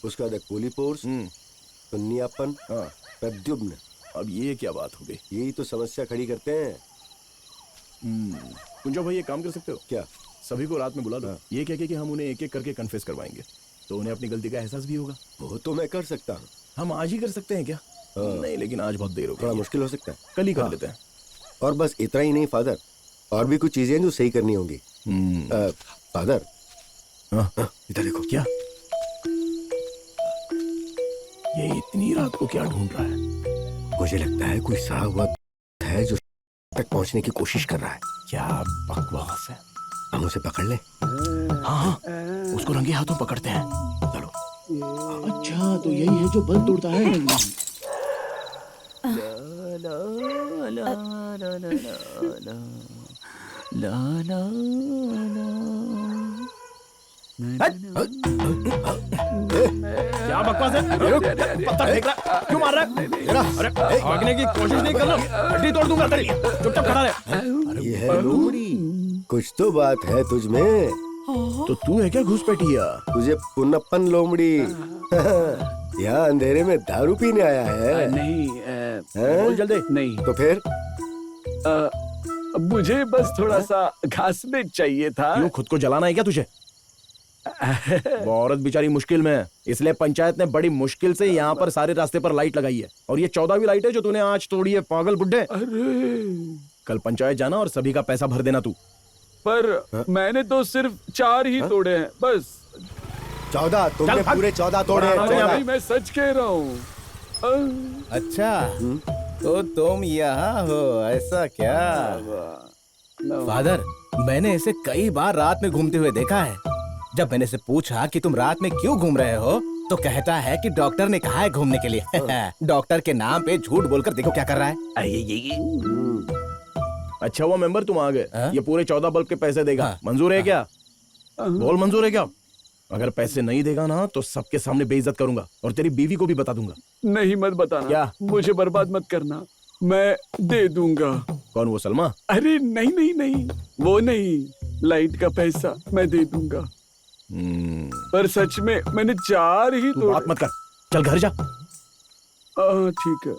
उसका बाद कोलीपोर्स, सुन्नियापन, हाँ। प्रद्युम्न। अब ये क्या बात हो गई? यही तो समस्या खड़ी करते हैं। कुंजा भाई, ये काम कर सकते हो क्या? सभी को रात में बुला लो। हाँ। ये कह के कि हम उन्हें एक एक करके कन्फेस करवाएंगे, तो उन्हें अपनी गलती का एहसास भी होगा। वो तो मैं कर सकता हूँ। हम आज ही कर सकते हैं क्या? नहीं, लेकिन आज बहुत देर हो थोड़ा गई। मुश्किल हो सकता है। कल ही कर हाँ। लेते हैं। और बस इतना ही नहीं फादर, और भी कुछ चीजें हैं जो सही करनी होंगी। फादर, इधर देखो। क्या ये इतनी रात को क्या ढूंढ रहा है? मुझे लगता है कोई सड़ा हुआ है जो तक पहुंचने की कोशिश कर रहा है। क्या बकवास है। हम उसे पकड़ लें। हाँ हाँ, उसको रंगे हाथों पकड़ते हैं। चलो। अच्छा, तो यही है जो बल तोड़ता है। क्या बकवास है? पत्थर फेंक रहा, क्यों मार रहा है? अरे भागने की कोशिश नहीं करना, हड्डी तोड़ दूंगा तेरी। चुपचाप खड़ा रहे। ये है लोमड़ी, कुछ तो बात है तुझ में। तो तू है क्या घुसपैठिया? तुझे पुन्नप्पन लोमड़ी यहाँ अंधेरे में दारू पीने आया है? नहीं बोल जल्दी। नहीं, तो फिर मुझे बस थोड़ा सा घासलेट चाहिए था। क्यों, खुद को जलाना है क्या तुझे? वो औरत बेचारी मुश्किल में है, इसलिए पंचायत ने बड़ी मुश्किल से यहाँ पर सारे रास्ते पर लाइट लगाई है, और ये 14वीं लाइट है जो तूने आज तोड़ी है, पागल बुड्ढे। कल पंचायत जाना और सभी का पैसा भर देना तू। पर मैंने तो सिर्फ 4 ही तोड़े हैं बस। 14? तुमने पूरे 14 तोड़े हैं। नहीं, मैं सच कह रहा हूँ। अच्छा, तो तुम यहाँ हो, ऐसा क्या? फादर, मैंने इसे कई बार रात में घूमते हुए देखा है। जब मैंने इसे पूछा कि तुम रात में क्यों घूम रहे हो, तो कहता है कि डॉक्टर ने कहा है घूमने के लिए। डॉक्टर के नाम पे झूठ बोलकर देखो क्या कर रहा है। अच्छा हुआ मेंबर तुम आ गए। ये पूरे 14 बल्ब के पैसे देगा, मंजूर है क्या? बोल, मंजूर है क्या? अगर पैसे नहीं देगा ना तो सबके सामने बेइज्जत करूंगा और तेरी बीवी को भी बता दूंगा। नहीं, मत बताना। क्या? मुझे बर्बाद मत करना, मैं दे दूंगा। कौन, वो सलमा? अरे नहीं नहीं नहीं, वो नहीं, लाइट का पैसा मैं दे दूंगा। पर सच में मैंने 4 ही तू बात मत कर, चल घर जा। ठीक है।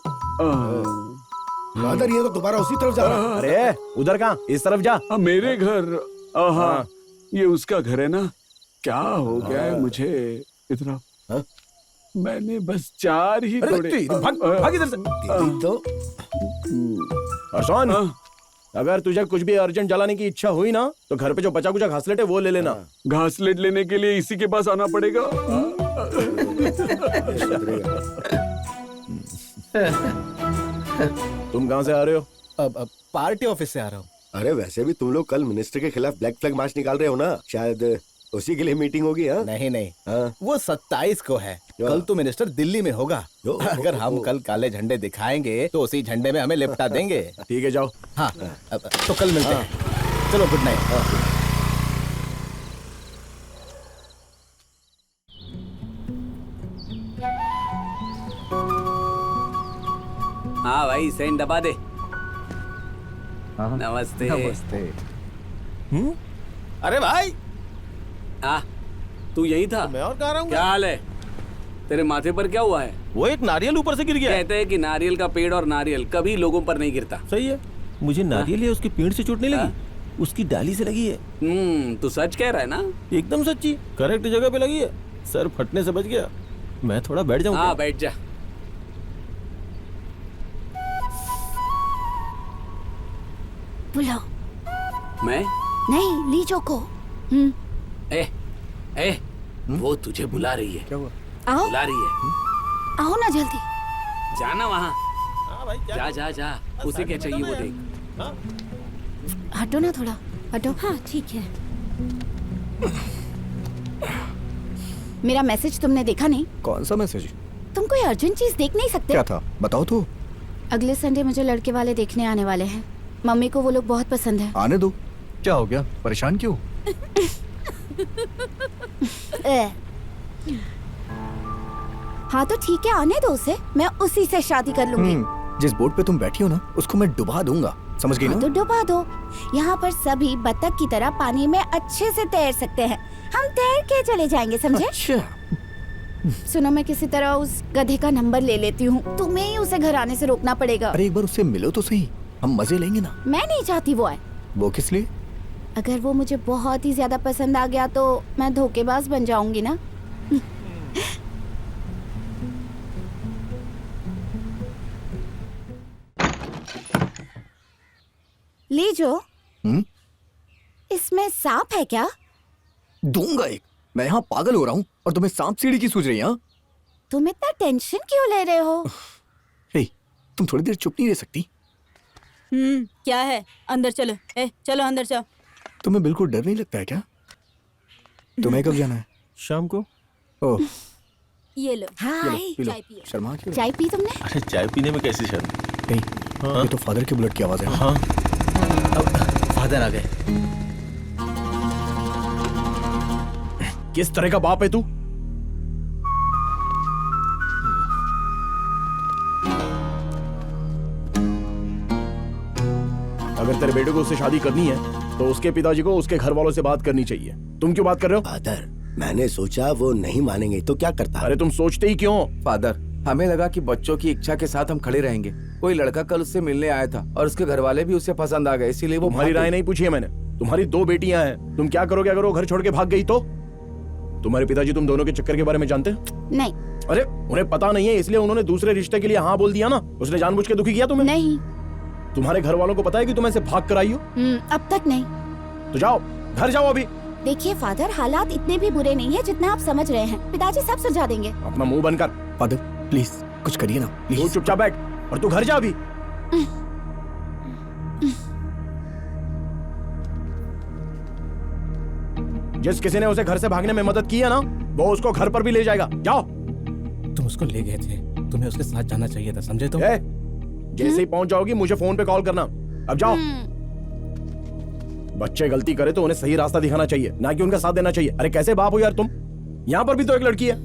फादर, ये तो दोबारा उसी तरफ जा रहा है। अरे उधर कहाँ, इस तरफ जा। मेरे घर। हाँ, ये उसका घर है ना। क्या हो गया है मुझे इतना? मैंने बस 4 ही तोड़े। भाग इधर से। तो अर्शान, अगर तुझे कुछ भी अर्जेंट जलाने की इच्छा हुई ना तो घर पे जो बचा कुचा घासलेट है वो ले लेना। घासलेट लेने के लिए इसी के पास आना पड़ेगा। तुम कहाँ से आ रहे हो? अब पार्टी ऑफिस से आ रहा हूँ। अरे वैसे भी तुम लोग कल मिनिस्टर के खिलाफ ब्लैक फ्लैग मार्च निकाल रहे हो ना, शायद उसी के लिए मीटिंग होगी। हाँ नहीं नहीं, वो 27 को है। कल तो मिनिस्टर दिल्ली में होगा। अगर हम कल काले झंडे दिखाएंगे तो उसी झंडे में हमें लिपटा देंगे। ठीक है, जाओ। हाँ, तो कल मिलते हैं। चलो, गुड नाइट। हाँ भाई, सेंड दबा दे। नमस्ते। नमस्ते। अरे भाई, तू यही था? मैं और कह रहा हूँ। क्या हाल है? तेरे माथे पर क्या हुआ है? वो एक नारियल ऊपर से गिर गया। कहते हैं कि नारियल का पेड़ और नारियल कभी लोगों पर नहीं गिरता। सही है, मुझे नारियल उसकी पेड़ से चोट नहीं लगी, उसकी डाली से लगी है। तू सच कह रहा है ना? एकदम सच्ची, करेक्ट जगह पे लगी है। सर फटने से बच गया। मैं थोड़ा बैठ जाऊँ? हाँ, बैठ जा। बुलाओ। मैं नहीं, लीचो को। वो तुझे बुला रही है। क्या हुआ? आओ, बुला रही है। आओ ना जल्दी। जाना वहाँ। हाँ भाई, जा जा जा, उसे क्या चाहिए वो देख। हटो ना थोड़ा, हटो। हाँ ठीक है। मेरा मैसेज तुमने देखा नहीं? कौन सा मैसेज? तुम कोई अर्जेंट चीज देख नहीं सकते? क्या था बताओ तो। अगले संडे मुझे लड़के वाले देखने आने वाले हैं। मम्मी को वो लोग बहुत पसंद है। आने दो, क्या हो गया, परेशान क्यों? हाँ तो ठीक है, आने दो उसे, मैं उसी से शादी कर लूंगी। जिस बोट पे तुम बैठी हो ना, उसको मैं डुबा दूंगा, समझ गई ना? तो डुबा दो। यहाँ पर सभी बतख की तरह पानी में अच्छे से तैर सकते हैं। हम तैर के चले जाएंगे, समझे? अच्छा। सुनो, मैं किसी तरह उस गधे का नंबर ले लेती हूँ। तुम्हें ही उसे घर आने से रोकना पड़ेगा। अरे एक बार उससे मिलो तो सही, हम मजे लेंगे ना। मैं नहीं चाहती वो आए। वो किस लिए? अगर वो मुझे बहुत ही ज्यादा पसंद आ गया तो मैं धोखेबाज बन जाऊंगी ना। लीजो। इसमें सांप है क्या? दूंगा एक। मैं यहाँ पागल हो रहा हूँ और तुम्हें सांप सीढ़ी की सूझ रही है? तुम इतना टेंशन क्यों ले रहे हो? हे, तुम थोड़ी देर चुप नहीं रह सकती? क्या है? अंदर चलो। चलो अंदर जाओ। तुम्हें बिल्कुल डर नहीं लगता है क्या? तुम्हें कब जाना है? शाम को। ओह, ये लो। हाय, पी लो। चाय पियो। शर्मा क्यों? चाय पी तुमने? अरे चाय पीने में कैसी शर्म? नहीं, ये तो फादर के बुलेट की आवाज है। हाँ, फादर आ गए। किस तरह का बाप है तू? अगर तेरे बेटे को उससे शादी करनी है तो उसके पिताजी को उसके घर वालों से बात करनी चाहिए। तुम क्यों बात कर रहे हो? फादर, मैंने सोचा वो नहीं मानेंगे तो क्या करता? अरे तुम सोचते ही क्यों? फादर, हमें लगा कि बच्चों की इच्छा के साथ हम खड़े रहेंगे। कोई लड़का कल उससे मिलने आया था और उसके घर वाले भी उसे पसंद आ गए, इसीलिए वो तुम्हारी भाग राय गई। नहीं पूछी है मैंने। तुम्हारी 2 बेटियां हैं, तुम क्या करोगे अगर वो घर छोड़ के भाग गई तो? तुम्हारे पिताजी तुम दोनों के चक्कर के बारे में जानते हैं? नहीं। अरे उन्हें पता नहीं है, इसलिए उन्होंने दूसरे रिश्ते के लिए हाँ बोल दिया ना। उसने जानबूझ के दुखी किया तुम्हें? नहीं। तुम्हारे घर वालों को पता है कि तुम ऐसे भाग कर आई हो? अब तक नहीं। तो जाओ, घर जाओ अभी। देखिए फादर, हालात इतने भी बुरे नहीं है जितना आप समझ रहे हैं। पिताजी सब सुलझा देंगे। अपना मुंह बंद कर। फादर प्लीज कुछ करिए ना, तू प्लीज। चुपचाप बैठ और तू घर जा अभी। जिस किसी ने उसे घर से भागने में मदद की है ना, वो उसको घर पर भी ले जाएगा। जाओ। तुम उसको ले गए थे, तुम्हें उसके साथ जाना चाहिए था, समझे तुम? जैसे ही पहुंच जाओगी मुझे फोन पे कॉल करना। अब जाओ। बच्चे गलती करे तो उन्हें सही रास्ता दिखाना चाहिए, ना कि उनका साथ देना चाहिए। अरे कैसे बाप हो यार तुम? यहाँ पर भी तो एक लड़की है।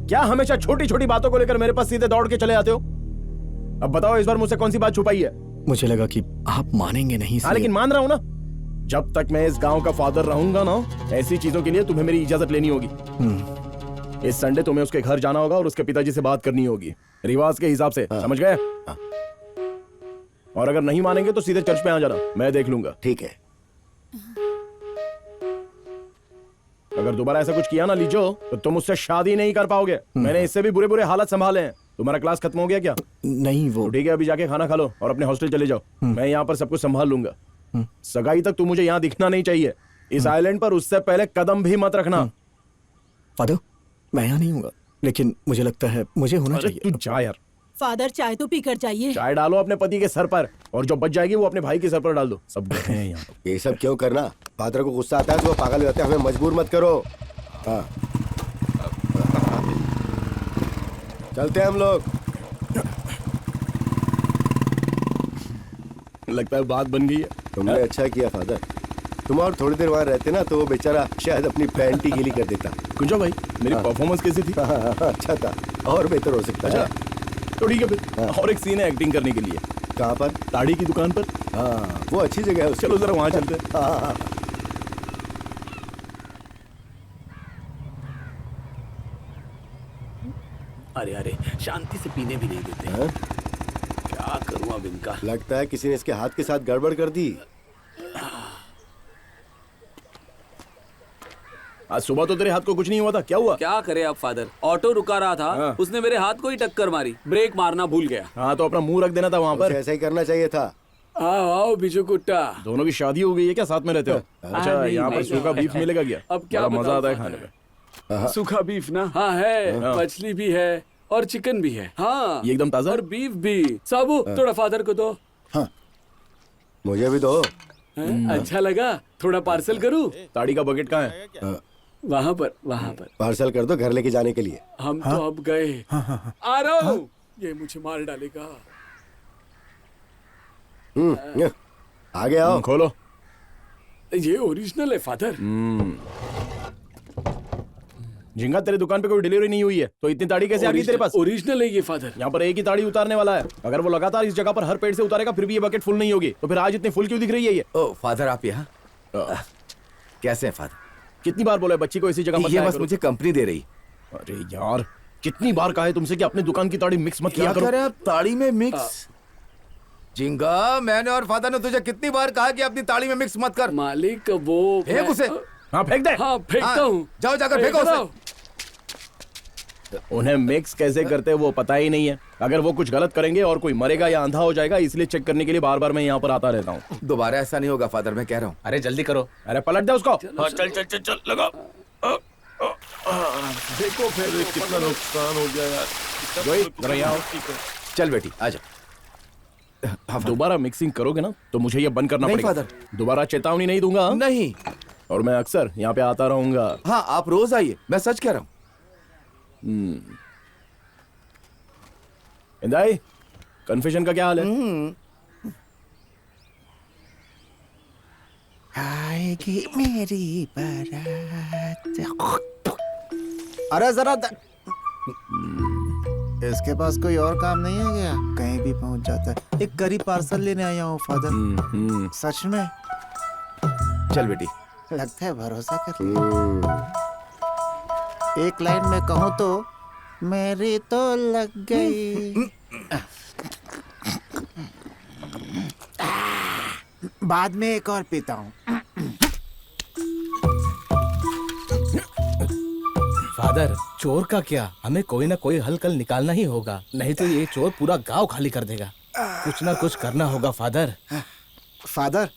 क्या हमेशा छोटी छोटी बातों को लेकर मेरे पास सीधे दौड़ के चले आते हो? अब बताओ इस बार मुझसे कौन सी बात छुपाई है? मुझे लगा कि आप मानेंगे नहीं। हाँ, लेकिन मान रहा हूँ ना। जब तक मैं इस गांव का फादर रहूंगा ना, ऐसी चीजों के लिए तुम्हें मेरी इजाजत लेनी होगी। इस संडे तुम्हें उसके घर जाना होगा और उसके पिताजी से बात करनी होगी, रिवाज के हिसाब से। समझ गए? और अगर नहीं मानेंगे तो सीधे चर्च पे आ जाना, मैं देख लूंगा। ठीक है। अगर दोबारा ऐसा कुछ किया ना लीजो, तो तुम उससे शादी नहीं कर पाओगे। मैंने इससे भी बुरे बुरे हालात संभाले हैं। तुम्हारा क्लास खत्म हो गया क्या? नहीं वो। तो ठीक है, अभी जाके खाना खा लो और अपने हॉस्टल चले जाओ। मैं यहाँ पर सब कुछ संभाल लूंगा। सगाई तक तू मुझे यहाँ दिखना नहीं चाहिए। इस आइलैंड पर उससे पहले कदम भी मत रखना। फादर, मैं यहाँ नहीं हूँगा, लेकिन मुझे लगता है मुझे होना चाहिए। तू जा यार। फादर चाय तो पी कर जाइए। चाय डालो अपने पति के सर पर, और जो बच जाएगी वो अपने भाई के सर पर डाल दो। सब गए हैं यहाँ। ये सब क्यों करना? फादर को गुस्सा आता है तो वो पागल हो जाते हैं। हमें मजबूर मत करो। हाँ, चलते हैं हम लोग। लगता है बात बन गई है। तुमने अच्छा किया फादर। तुम और थोड़ी देर वहाँ रहते ना तो वो बेचारा शायद अपनी पैंट ही गीली कर देता। कुंजो भाई, मेरी परफॉर्मेंस कैसी थी? अच्छा था, और बेहतर हो सकता है। तो ठीक है फिर। और एक सीन है एक्टिंग करने के लिए। कहाँ पर? ताड़ी की दुकान पर। हाँ, वो अच्छी जगह है। चलो जरा वहाँ चलते हैं। हाँ। अरे अरे, शांति से पीने भी नहीं देते। हाँ? क्या करूं अब इनका? लगता है किसी ने इसके हाथ के साथ गड़बड़ कर दी। आज सुबह तो तेरे हाथ को कुछ नहीं हुआ था, क्या हुआ? क्या करे अब फादर, ऑटो रुका रहा था, उसने मेरे हाथ को ही टक्कर मारी, ब्रेक मारना भूल गया। हाँ तो अपना मुंह रख देना था वहाँ पर। ऐसा ही करना चाहिए था। आओ आओ बिजू कुट्टा। दोनों की शादी हो गई है क्या? साथ में रहते हो? अच्छा, नहीं, यहाँ पर नहीं, सूखा बीफ मिलेगा क्या? अब क्या बड़ा मजा बताऊं आता है फादर? खाने में। सूखा बीफ ना? हाँ है, मछली भी है और चिकन भी है। हाँ, ये एकदम ताजा और बीफ भी। साबू थोड़ा फादर को दो। हाँ। मुझे भी दो। अच्छा लगा, थोड़ा पार्सल करूं? ताड़ी का बकेट कहाँ है? वहाँ पर। पार्सल कर दो घर लेके जाने के लिए। हम तो अब गए। आ रहा हूँ। ये मुझे मार डालेगा। आगे आओ। खोलो। ये ओरिजिनल है फादर। झिंगा, तेरी दुकान पे कोई डिलीवरी नहीं हुई है तो इतनी ताड़ी कैसे आ गई तेरे पास? ओरिजिनल है ये फादर। यहाँ पर एक ही ताड़ी उतारने वाला है। अगर वो लगातार इस जगह पर हर पेड़ से उतारेगा फिर भी ये बकेट फुल नहीं होगी, तो फिर आज इतनी फुल क्यों दिख रही है ये? ओ फादर, आप यहाँ कैसे हैं फादर? कितनी बार बोला बच्ची को इसी जगह मत ये लाया बस करो। मुझे कंपनी दे रही। अरे यार, कितनी बार कहा है तुमसे कि अपनी दुकान की ताड़ी मिक्स मत किया क्या करो। कर रहे हैं आप ताड़ी में मिक्स? जिंगा, मैंने और फादर ने तुझे कितनी बार कहा कि अपनी ताड़ी में मिक्स मत कर। मालिक वो फेंक उसे। हाँ फेंक दे। हाँ फेंकता हूँ। जाओ जाकर फेंको उसे। उन्हें मिक्स कैसे करते हैं वो पता ही नहीं है। अगर वो कुछ गलत करेंगे और कोई मरेगा या अंधा हो जाएगा, इसलिए चेक करने के लिए बार बार मैं यहाँ पर आता रहता हूँ। दोबारा ऐसा नहीं होगा फादर, मैं कह रहा हूँ। अरे जल्दी करो। अरे पलट दे उसको। हाँ, चल चल चल चल लगा। देखो फिर कितना नुकसान हो गया यार। चल बेटी आजा। दोबारा मिक्सिंग करोगे ना तो मुझे ये बंद करना नहीं पड़ेगा। फादर। दोबारा चेतावनी नहीं दूंगा। नहीं। और मैं अक्सर यहाँ पे आता रहूंगा। हाँ आप रोज आइए, मैं सच कह रहा हूँ। इंदाई, कन्फेशन का क्या हाल है? आएगी मेरी बारात। अरे जरा इसके पास कोई और काम नहीं है क्या? कहीं भी पहुंच जाता है। एक करी पार्सल लेने आया हूँ फादर। सच में? चल बेटी। लगता है भरोसा कर लिया। एक लाइन में कहूँ तो मेरी तो लग गई। बाद में एक और पीता हूँ। फादर, चोर का क्या, हमें कोई ना कोई हल कल निकालना ही होगा, नहीं तो ये चोर पूरा गांव खाली कर देगा। कुछ ना कुछ करना होगा फादर। फादर,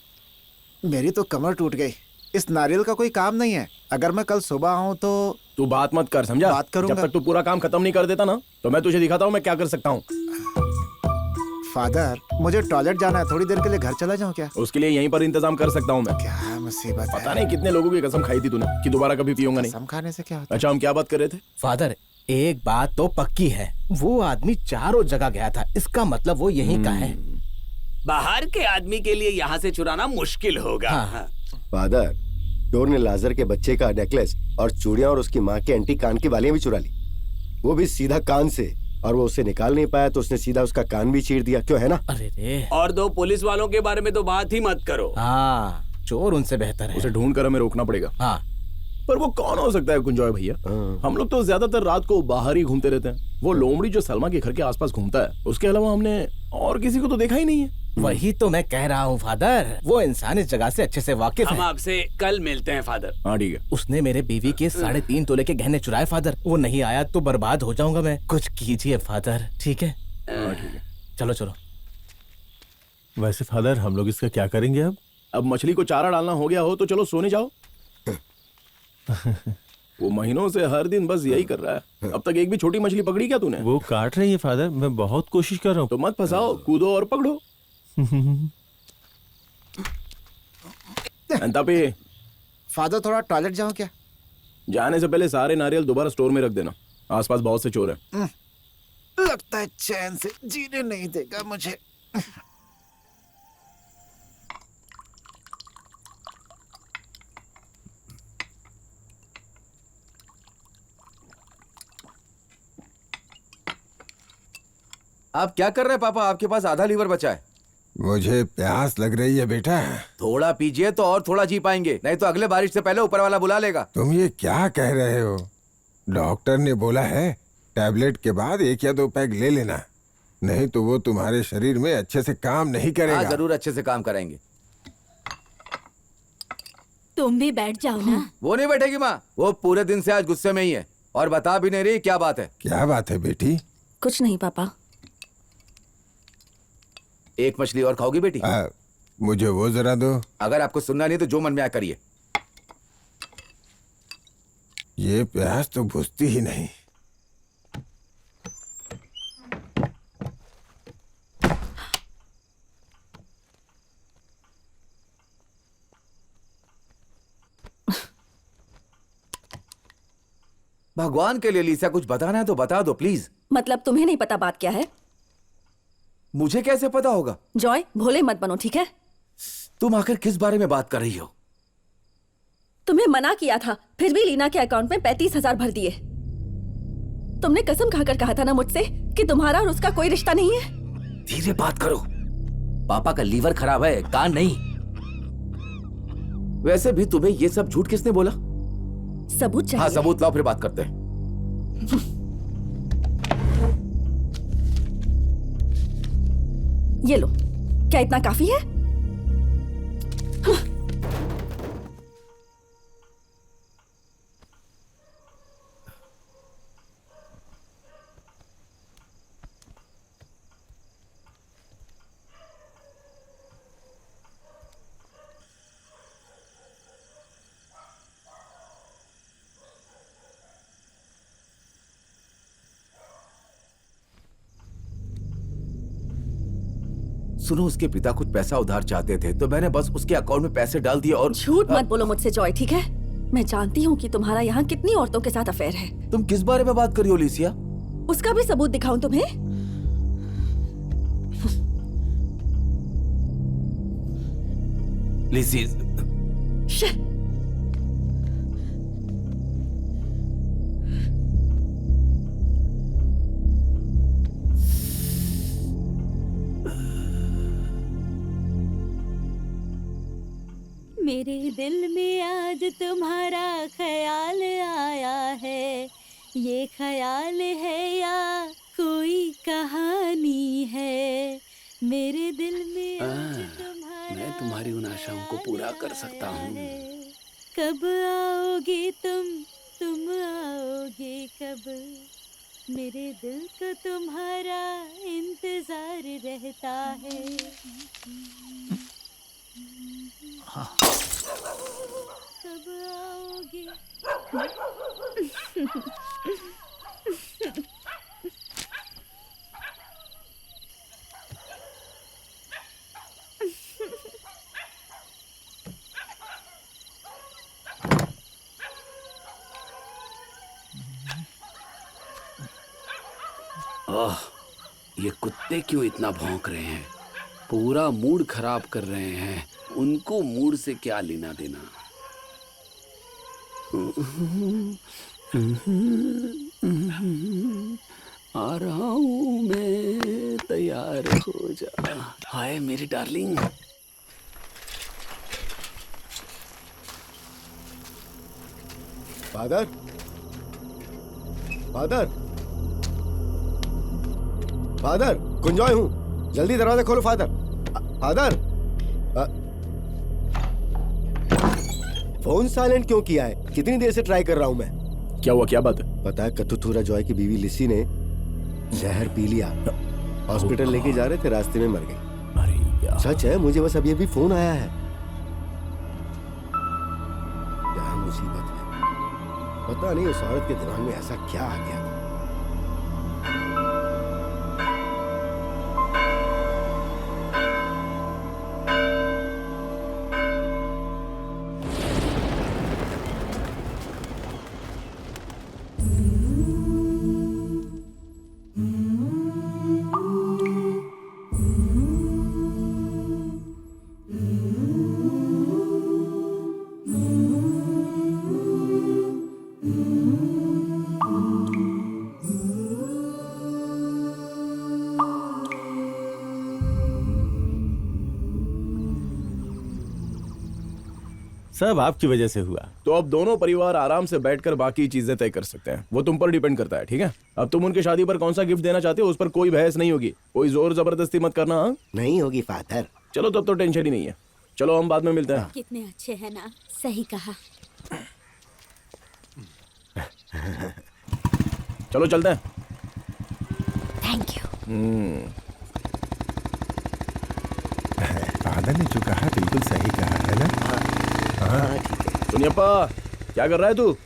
मेरी तो कमर टूट गई। इस नारियल का कोई काम नहीं है। अगर मैं कल सुबह आऊँ तो तू बात मत कर, समझा? बात करूंगा। जब तक तू पूरा काम खत्म नहीं कर देता ना तो मैं तुझे दिखाता हूँ मैं क्या कर सकता हूँ। फादर, मुझे टॉयलेट जाना है, थोड़ी देर के लिए घर चला जाऊँ क्या? उसके लिए यहीं पर इंतजाम कर सकता हूँ मैं। क्या मुसीबत है। पता नहीं कितने लोगों की कसम खाई थी तूने कि दोबारा कभी पीऊंगा नहीं। कसम खाने से क्या होता है? अच्छा, हम क्या बात कर रहे थे? फादर, एक बात तो पक्की है, वो आदमी चारों जगह गया था, इसका मतलब वो यहीं का है। बाहर के आदमी के लिए यहाँ से चुराना मुश्किल होगा। हाँ। फादर, चोर ने लाजर के बच्चे का नेकलेस और चूड़ियां और उसकी माँ के एंटी कान की बालियां भी चुरा ली, वो भी सीधा कान से। और वो उसे निकाल नहीं पाया तो उसने सीधा उसका कान भी चीर दिया। क्यों, है ना? अरे रे। और दो पुलिस वालों के बारे में तो बात ही मत करो। हाँ, चोर उनसे बेहतर है। उसे ढूंढ कर हमें रोकना पड़ेगा। हाँ। पर वो कौन हो सकता है कुंजॉय भैया? हम लोग तो ज्यादातर रात को बाहर ही घूमते रहते हैं। वो लोमड़ी जो सलमा के घर के आसपास घूमता है, उसके अलावा हमने और किसी को तो देखा ही नहीं है। वही तो मैं कह रहा हूँ फादर, वो इंसान इस जगह से अच्छे से वाकिफ हम है। आपसे कल मिलते हैं फादर। हाँ ठीक है। उसने मेरे बीवी के 3.5 तोले के गहने चुराए फादर। वो नहीं आया तो बर्बाद हो जाऊंगा मैं। कुछ कीजिए फादर, ठीक है? हाँ ठीक है। चलो चलो। वैसे फादर, हम लोग इसका क्या करेंगे अब? अब मछली को चारा डालना हो गया हो तो चलो सोने जाओ। वो महीनों से हर दिन बस यही कर रहा है। अब तक एक भी छोटी मछली पकड़ी क्या तूने? वो काट रही है फादर, मैं बहुत कोशिश कर रहा हूँ। तो मत फंसाओ, कूदो और पकड़ो। अंतापी, फादर थोड़ा टॉयलेट जाऊँ क्या? जाने से पहले सारे नारियल दोबारा स्टोर में रख देना, आसपास बहुत से चोर हैं। लगता है चैन से जीने नहीं देगा मुझे। आप क्या कर रहे हैं पापा? आपके पास आधा लीवर बचा है। मुझे प्यास लग रही है बेटा। थोड़ा पीजिए तो और थोड़ा जी पाएंगे, नहीं तो अगले बारिश से पहले ऊपर वाला बुला लेगा। तुम ये क्या कह रहे हो? डॉक्टर ने बोला है टैबलेट के बाद 1 या 2 पैग ले लेना, नहीं तो वो तुम्हारे शरीर में अच्छे से काम नहीं करेगा। हाँ जरूर अच्छे से काम कराएंगे। तुम भी बैठ जाओ ना। वो नहीं बैठेगी माँ, वो पूरे दिन से आज गुस्से में ही है और बता भी नहीं रही क्या बात है। क्या बात है बेटी? कुछ नहीं पापा। एक मछली और खाओगी बेटी? मुझे वो जरा दो। अगर आपको सुनना नहीं तो जो मन में आया करिए। ये प्यास तो बुझती ही नहीं। भगवान के लिए लिसा, कुछ बताना है तो बता दो प्लीज। मतलब तुम्हें नहीं पता बात क्या है? मुझे कैसे पता होगा? जॉय, भोले मत बनो, ठीक है? तुम आखिर किस बारे में बात कर रही हो? तुम्हें मना किया था, फिर भी लीना के अकाउंट में 35,000 भर दिए। तुमने कसम खाकर कहा था ना मुझसे कि तुम्हारा और उसका कोई रिश्ता नहीं है। धीरे बात करो, पापा का लीवर खराब है, कान नहीं। वैसे भी तुम्हें ये सब झूठ किसने बोला? सबूत चाहिए? हाँ सबूत लाओ, फिर बात करते हैं। ये लो, क्या इतना काफी है? सुनो, उसके पिता कुछ पैसा उधार चाहते थे तो मैंने बस उसके अकाउंट में पैसे डाल दिए और... झूठ मत बोलो मुझसे जॉय, ठीक है? मैं जानती हूँ कि तुम्हारा यहाँ कितनी औरतों के साथ अफेयर है। तुम किस बारे में बात कर रही हो लिसिया? उसका भी सबूत दिखाऊं तुम्हें? लिसी, मेरे दिल में आज तुम्हारा ख्याल आया है, ये ख्याल है या कोई कहानी है? मेरे दिल में आज तुम्हारा, मैं तुम्हारी उन आशाओं को पूरा कर सकता हूँ। कब आओगे तुम आओगे कब? मेरे दिल को तुम्हारा इंतजार रहता है। कब आओगे? ओह, ये कुत्ते क्यों इतना भौंक रहे हैं? पूरा मूड खराब कर रहे हैं। उनको मूड से क्या लेना देना। आ रहा हूँ मैं, तैयार हो जा। हाय मेरी डार्लिंग। फादर, फादर, फादर, कुंजॉय हूँ, जल्दी दरवाजा खोलो फादर। फादर, फोन साइलेंट क्यों किया है? कितनी देर से ट्राई कर रहा हूँ मैं। क्या हुआ, क्या बात है? पता है, कत्तूथुरा जॉय की बीवी लिसी ने जहर पी लिया, हॉस्पिटल लेके जा रहे थे, रास्ते में मर गई। अरे यार, सच है, मुझे बस अभी अभी फोन आया है। क्या मुसीबत है, पता नहीं उस औरत के दिमाग में ऐसा क्या आ गया था। सब आपकी वजह से हुआ। तो अब दोनों परिवार आराम से बैठकर बाकी चीजें तय कर सकते हैं। वो तुम पर डिपेंड करता है, ठीक है? अब तुम उनकी शादी पर कौन सा गिफ्ट देना चाहते हो, उस पर कोई बहस नहीं होगी। कोई जोर जबरदस्ती मत करना। हाँ? नहीं होगी फादर। चलो तब तो टेंशन ही नहीं है। चलो हम बाद में मिलते हैं। कितने अच्छे हैं ना, सही कहा। चलो चलते हैं। Thank you. फादर ने जो कहा बिल्कुल सही कहा है ना? सुनियप्पा, क्या कर रहा है तू?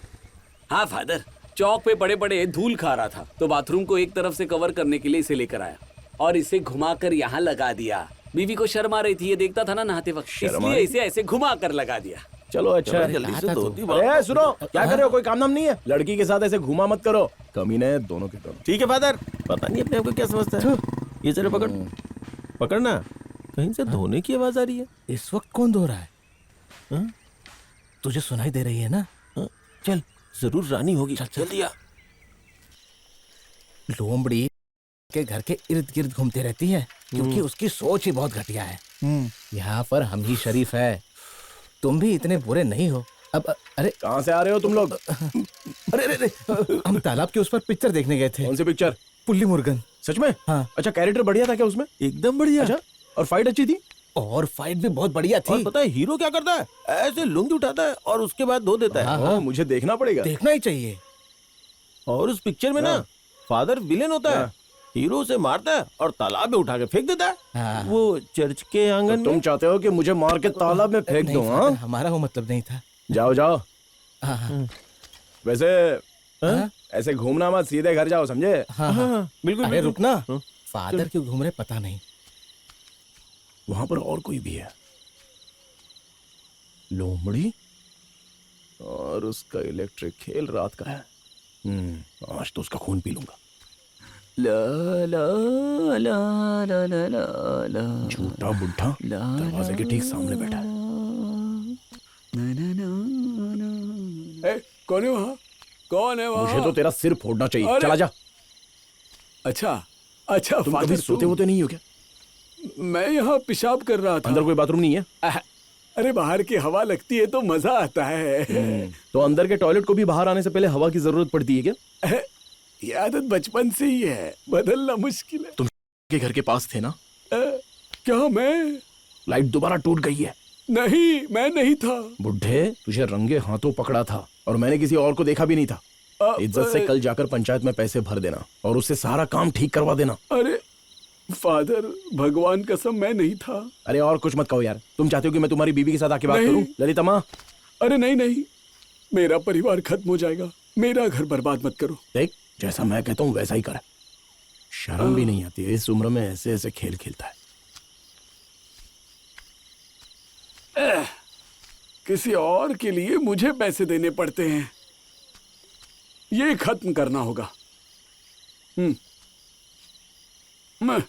हाँ फादर, चौक पे बड़े बड़े धूल खा रहा था तो बाथरूम को एक तरफ से कवर करने के लिए इसे लेकर आया और इसे घुमाकर यहाँ लगा दिया। बीवी को शर्म आ रही थी, ये देखता था ना नहाते वक्त, इसलिए इसे ऐसे घुमा कर लगा दिया। चलो अच्छा है। जल्दी से धोती अरे सुनो, क्या कर रहे हो? कोई काम नाम नहीं है? लड़की के साथ ऐसे घुमा मत करो, कमीने दोनों के दोनों। ठीक है फादर, पता नहीं अपने आप को क्या समझता है। ये जरा पकड़, पकड़ना, कहीं से धोने की आवाज आ रही है। इस वक्त कौन धो रहा है? हाँ? तुझे सुनाई दे रही है ना? हाँ? चल, जरूर रानी होगी। चल जल्दी आ। लोमड़ी के घर के इर्द गिर्द घूमती रहती है क्योंकि उसकी सोच ही बहुत घटिया है। यहाँ पर हम ही शरीफ है, तुम भी इतने बुरे नहीं हो। अब अरे कहाँ से आ रहे हो तुम लोग? अरे अरे अरे, हम तालाब के उस पर पिक्चर देखने गए थे। कौन सी पिक्चर? पुल्ली मुर्गन। सच में? हाँ। अच्छा, कैरेक्टर बढ़िया था क्या उसमें? एकदम बढ़िया। अच्छा, और फाइट अच्छी थी? और फाइट भी बहुत बढ़िया थी। और पता है हीरो क्या करता है? ऐसे लुंगी उठाता है और उसके बाद धो देता है। हाँ, मुझे देखना पड़ेगा। देखना ही चाहिए। और उस पिक्चर में ना फादर विलेन होता है, हीरो उसे मारता है और तालाब में उठा के फेंक देता है। हाँ। वो चर्च के आंगन में। तुम चाहते हो कि मुझे मार के तालाब में फेंक नहीं, दूं? फादर, हाँ, हमारा वो मतलब नहीं था। जाओ जाओ। हाँ हाँ वैसे ऐसे घूमना मत, सीधे घर जाओ, समझे? हाँ हाँ बिल्कुल। अरे रुकना, फादर क्यों घूम रहे पता नहीं। वहां पर और कोई भी है। लोमड़ी और उसका इलेक्ट्रिक खेल रात का है। आज तो उसका खून पी लूंगा। ला ला ला ला ला ला ला। झूठा बुढ़ा दरवाजे के ठीक सामने बैठा है। कौन है वहाँ? कौन है वहाँ? मुझे तो तेरा सिर फोड़ना चाहिए। अरे! चला जा। अच्छा अच्छा, तुम फादर कभी सोते होते नहीं हो क्या? मैं यहाँ पेशाब कर रहा था। अंदर कोई बाथरूम नहीं है? अरे बाहर की हवा लगती है तो मजा आता है। तो अंदर के टॉयलेट को भी बाहर आने से पहले हवा की जरूरत पड़ती है क्या? ये आदत बचपन से ही है, बदलना मुश्किल है। तुम के घर के पास थे ना? क्या मैं? लाइट दोबारा टूट गई है। नहीं, मैं नहीं था। बुढ़े, तुझे रंगे हाथों पकड़ा था और मैंने किसी और को देखा भी नहीं था। इज्जत से कल जाकर पंचायत में पैसे भर देना और उससे सारा काम ठीक करवा देना। अरे फादर, भगवान कसम मैं नहीं था। अरे और कुछ मत कहो यार। तुम चाहते हो कि मैं तुम्हारी बीवी के साथ आके बात नहीं। करूं? ललिता माँ, अरे नहीं नहीं, मेरा परिवार खत्म हो जाएगा, मेरा घर बर्बाद मत करो। देख, जैसा मैं कहता हूँ वैसा ही कर। शर्म भी नहीं आती है इस उम्र में ऐसे ऐसे खेल खेलता है। किसी और के लिए मुझे पैसे देने पड़ते हैं, ये खत्म करना होगा। मैं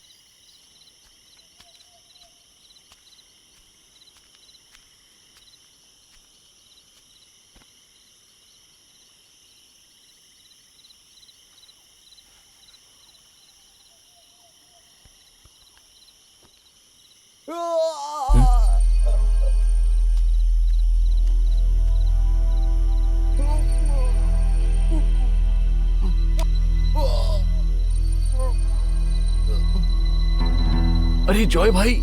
अरे जॉय भाई,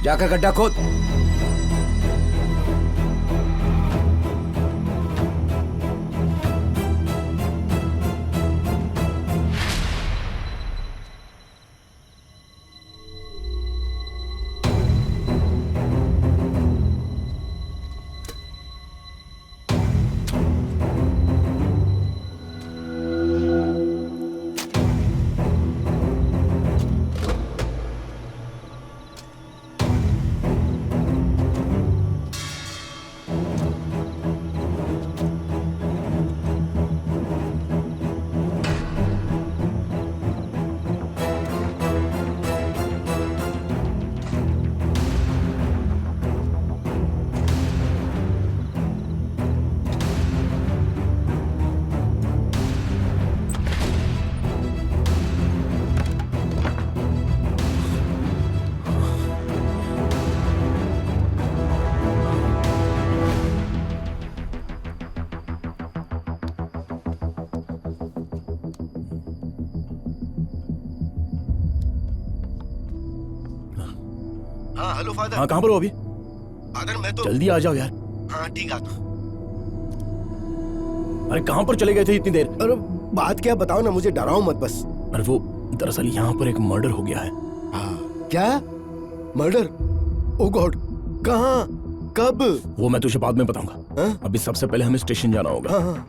जाकर गड्ढा खोद। हाँ हेलो फादर। हाँ, कहाँ पर हो अभी? फादर मैं तो जल्दी आ जाओ यार। हाँ ठीक आता हूँ। अरे कहाँ पर चले गए थे इतनी देर? अरे बात क्या बताओ ना, मुझे डराओ मत बस। अरे वो दरअसल यहाँ पर एक मर्डर हो गया है। क्या मर्डर? ओ गॉड, कहाँ, कब? वो मैं तुझे बाद में बताऊंगा। अभी सबसे पहले हमें स्टेशन जाना होगा।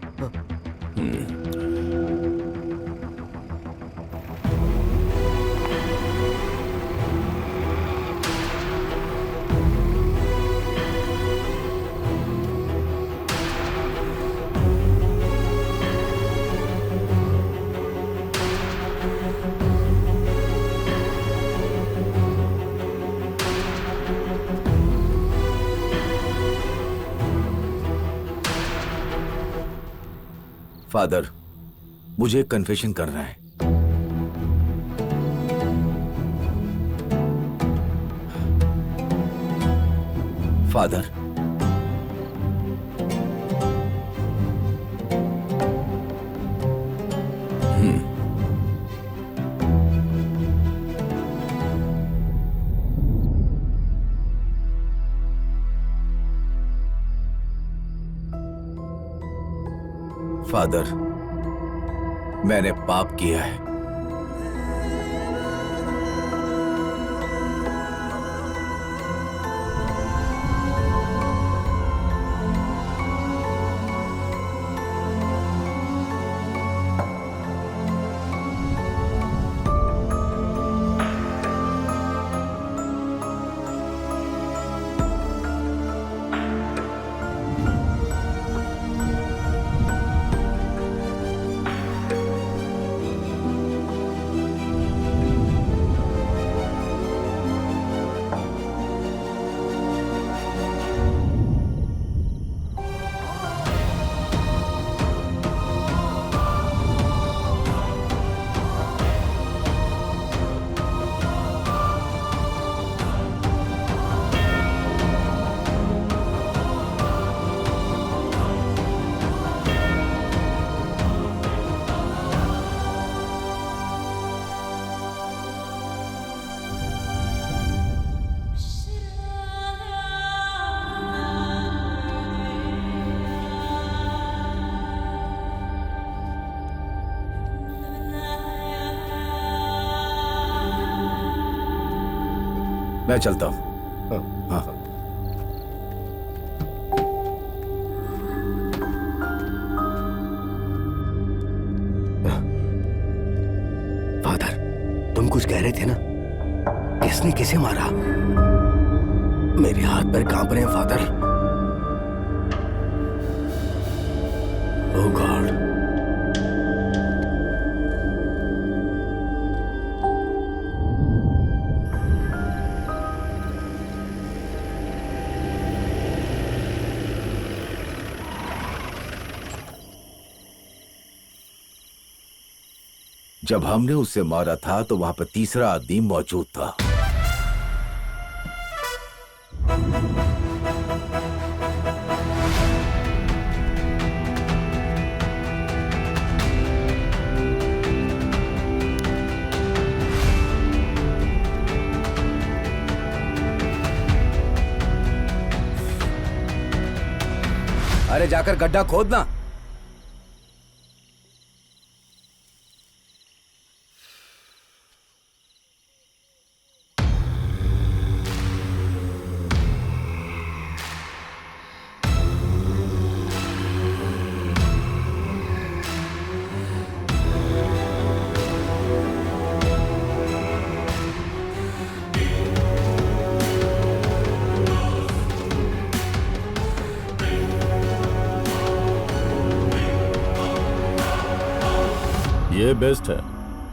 फादर, मुझे एक कन्फेशन करना है। फादर, फादर, मैंने पाप किया है। मैं चलता हूं। हाँ। फादर, तुम कुछ कह रहे थे ना? किसने किसे मारा? मेरे हाथ पैर कांप रहे हैं फादर। ओह गॉड। जब हमने उसे मारा था तो वहां पर तीसरा आदमी मौजूद था। अरे जाकर गड्ढा खोदना। ये बेस्ट है।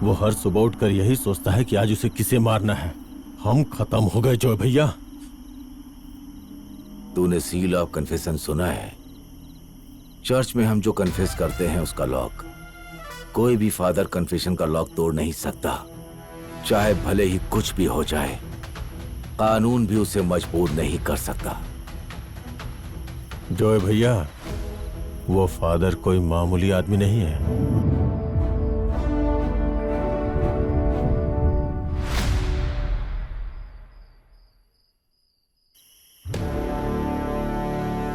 वो हर सुबह उठकर यही सोचता है कि आज उसे किसे मारना है। हम खत्म हो गए जॉय भैया। तूने सील ऑफ कन्फेशन सुना है? चर्च में हम जो कन्फेस करते हैं उसका लॉक कोई भी फादर कन्फेशन का लॉक तोड़ नहीं सकता, चाहे भले ही कुछ भी हो जाए। कानून भी उसे मजबूर नहीं कर सकता। जॉय भैया, वो फादर कोई मामूली आदमी नहीं है।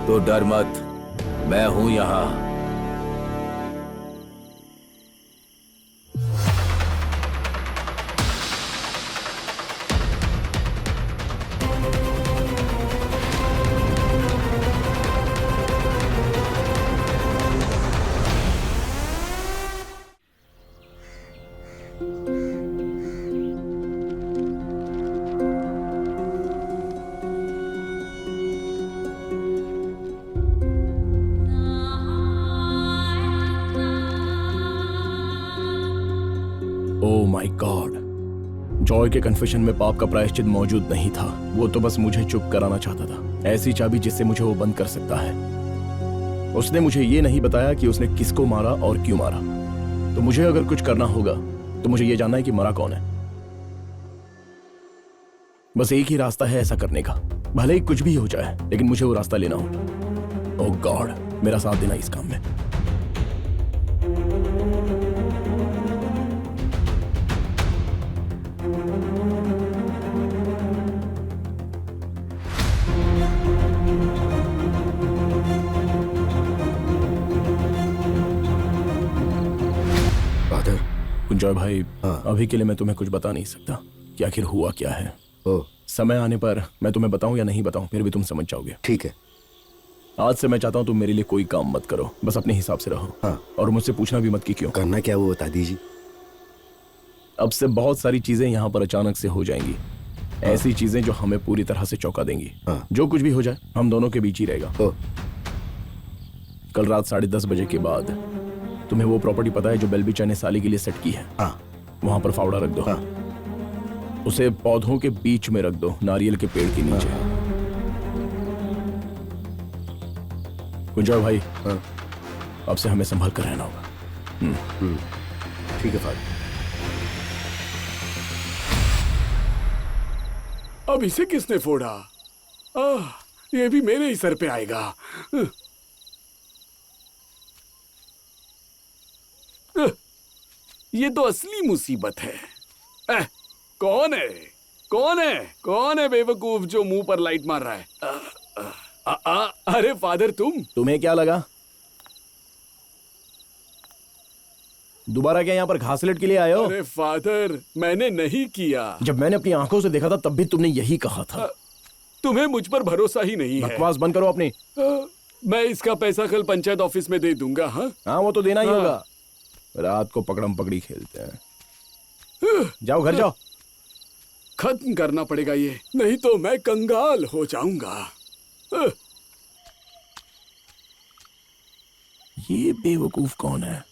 तो डर मत, मैं हूं यहां। माय गॉड, जॉय के कन्फेशन में पाप का प्रायश्चित मौजूद नहीं था। वो तो बस मुझे चुप कराना चाहता था, ऐसी चाबी जिससे मुझे वो बंद कर सकता है। उसने मुझे ये नहीं बताया कि उसने किसको मारा और क्यों मारा। तो मुझे अगर कुछ करना होगा तो मुझे ये जानना है कि मरा कौन है। बस एक ही रास्ता है ऐसा करने का, भले ही कुछ भी हो जाए, लेकिन मुझे वो रास्ता लेना हो। ओह गॉड, मेरा साथ देना इस काम में। फादर। कुंजॉय भाई, हाँ। अभी के लिए मैं तुम्हें कुछ बता नहीं सकता कि आखिर हुआ क्या है। ओह, समय आने पर मैं तुम्हें बताऊं या नहीं बताऊं, फिर भी तुम समझ जाओगे। ठीक है। आज से मैं चाहता हूं तुम मेरे लिए कोई काम मत करो, बस अपने हिसाब से रहो। हाँ। और मुझसे पूछना भी मत कि क्यों। करना क्या वो बता दीजिए। अब से बहुत सारी चीजें यहाँ पर अचानक से हो जाएंगी। ऐसी चीजें जो हमें पूरी तरह से चौंका देंगी। हाँ। जो कुछ भी हो जाए हम दोनों के बीच ही रहेगा। ओह, कल रात 10:30 बजे के बाद तुम्हें वो प्रॉपर्टी पता है जो बेलबीचा ने साली के लिए सेट की है? हाँ। वहां पर फावड़ा रख दो। हाँ। उसे पौधों के बीच में रख दो, नारियल के पेड़ के नीचे। कुंजॉय भाई, हाँ। अब से हमें संभल कर रहना होगा। ठीक है फादर। अब इसे किसने फोड़ा? ये भी मेरे ही सर पे आएगा। ये तो असली मुसीबत है। कौन है? कौन है? कौन है बेवकूफ जो मुंह पर लाइट मार रहा है? अरे फादर, तुम्हें क्या लगा दोबारा क्या यहाँ पर घासलेट के लिए आए हो? अरे फादर, मैंने नहीं किया। जब मैंने अपनी आंखों से देखा था तब भी तुमने यही कहा था। तुम्हें मुझ पर भरोसा ही नहीं है। बकवास बंद करो अपनी। मैं इसका पैसा कल पंचायत ऑफिस में दे दूंगा। हाँ, वो तो देना ही होगा। रात को पकड़म पकड़ी खेलते हैं। जाओ घर जाओ। खत्म करना पड़ेगा ये, नहीं तो मैं कंगाल हो जाऊंगा। ये बेवकूफ कौन है?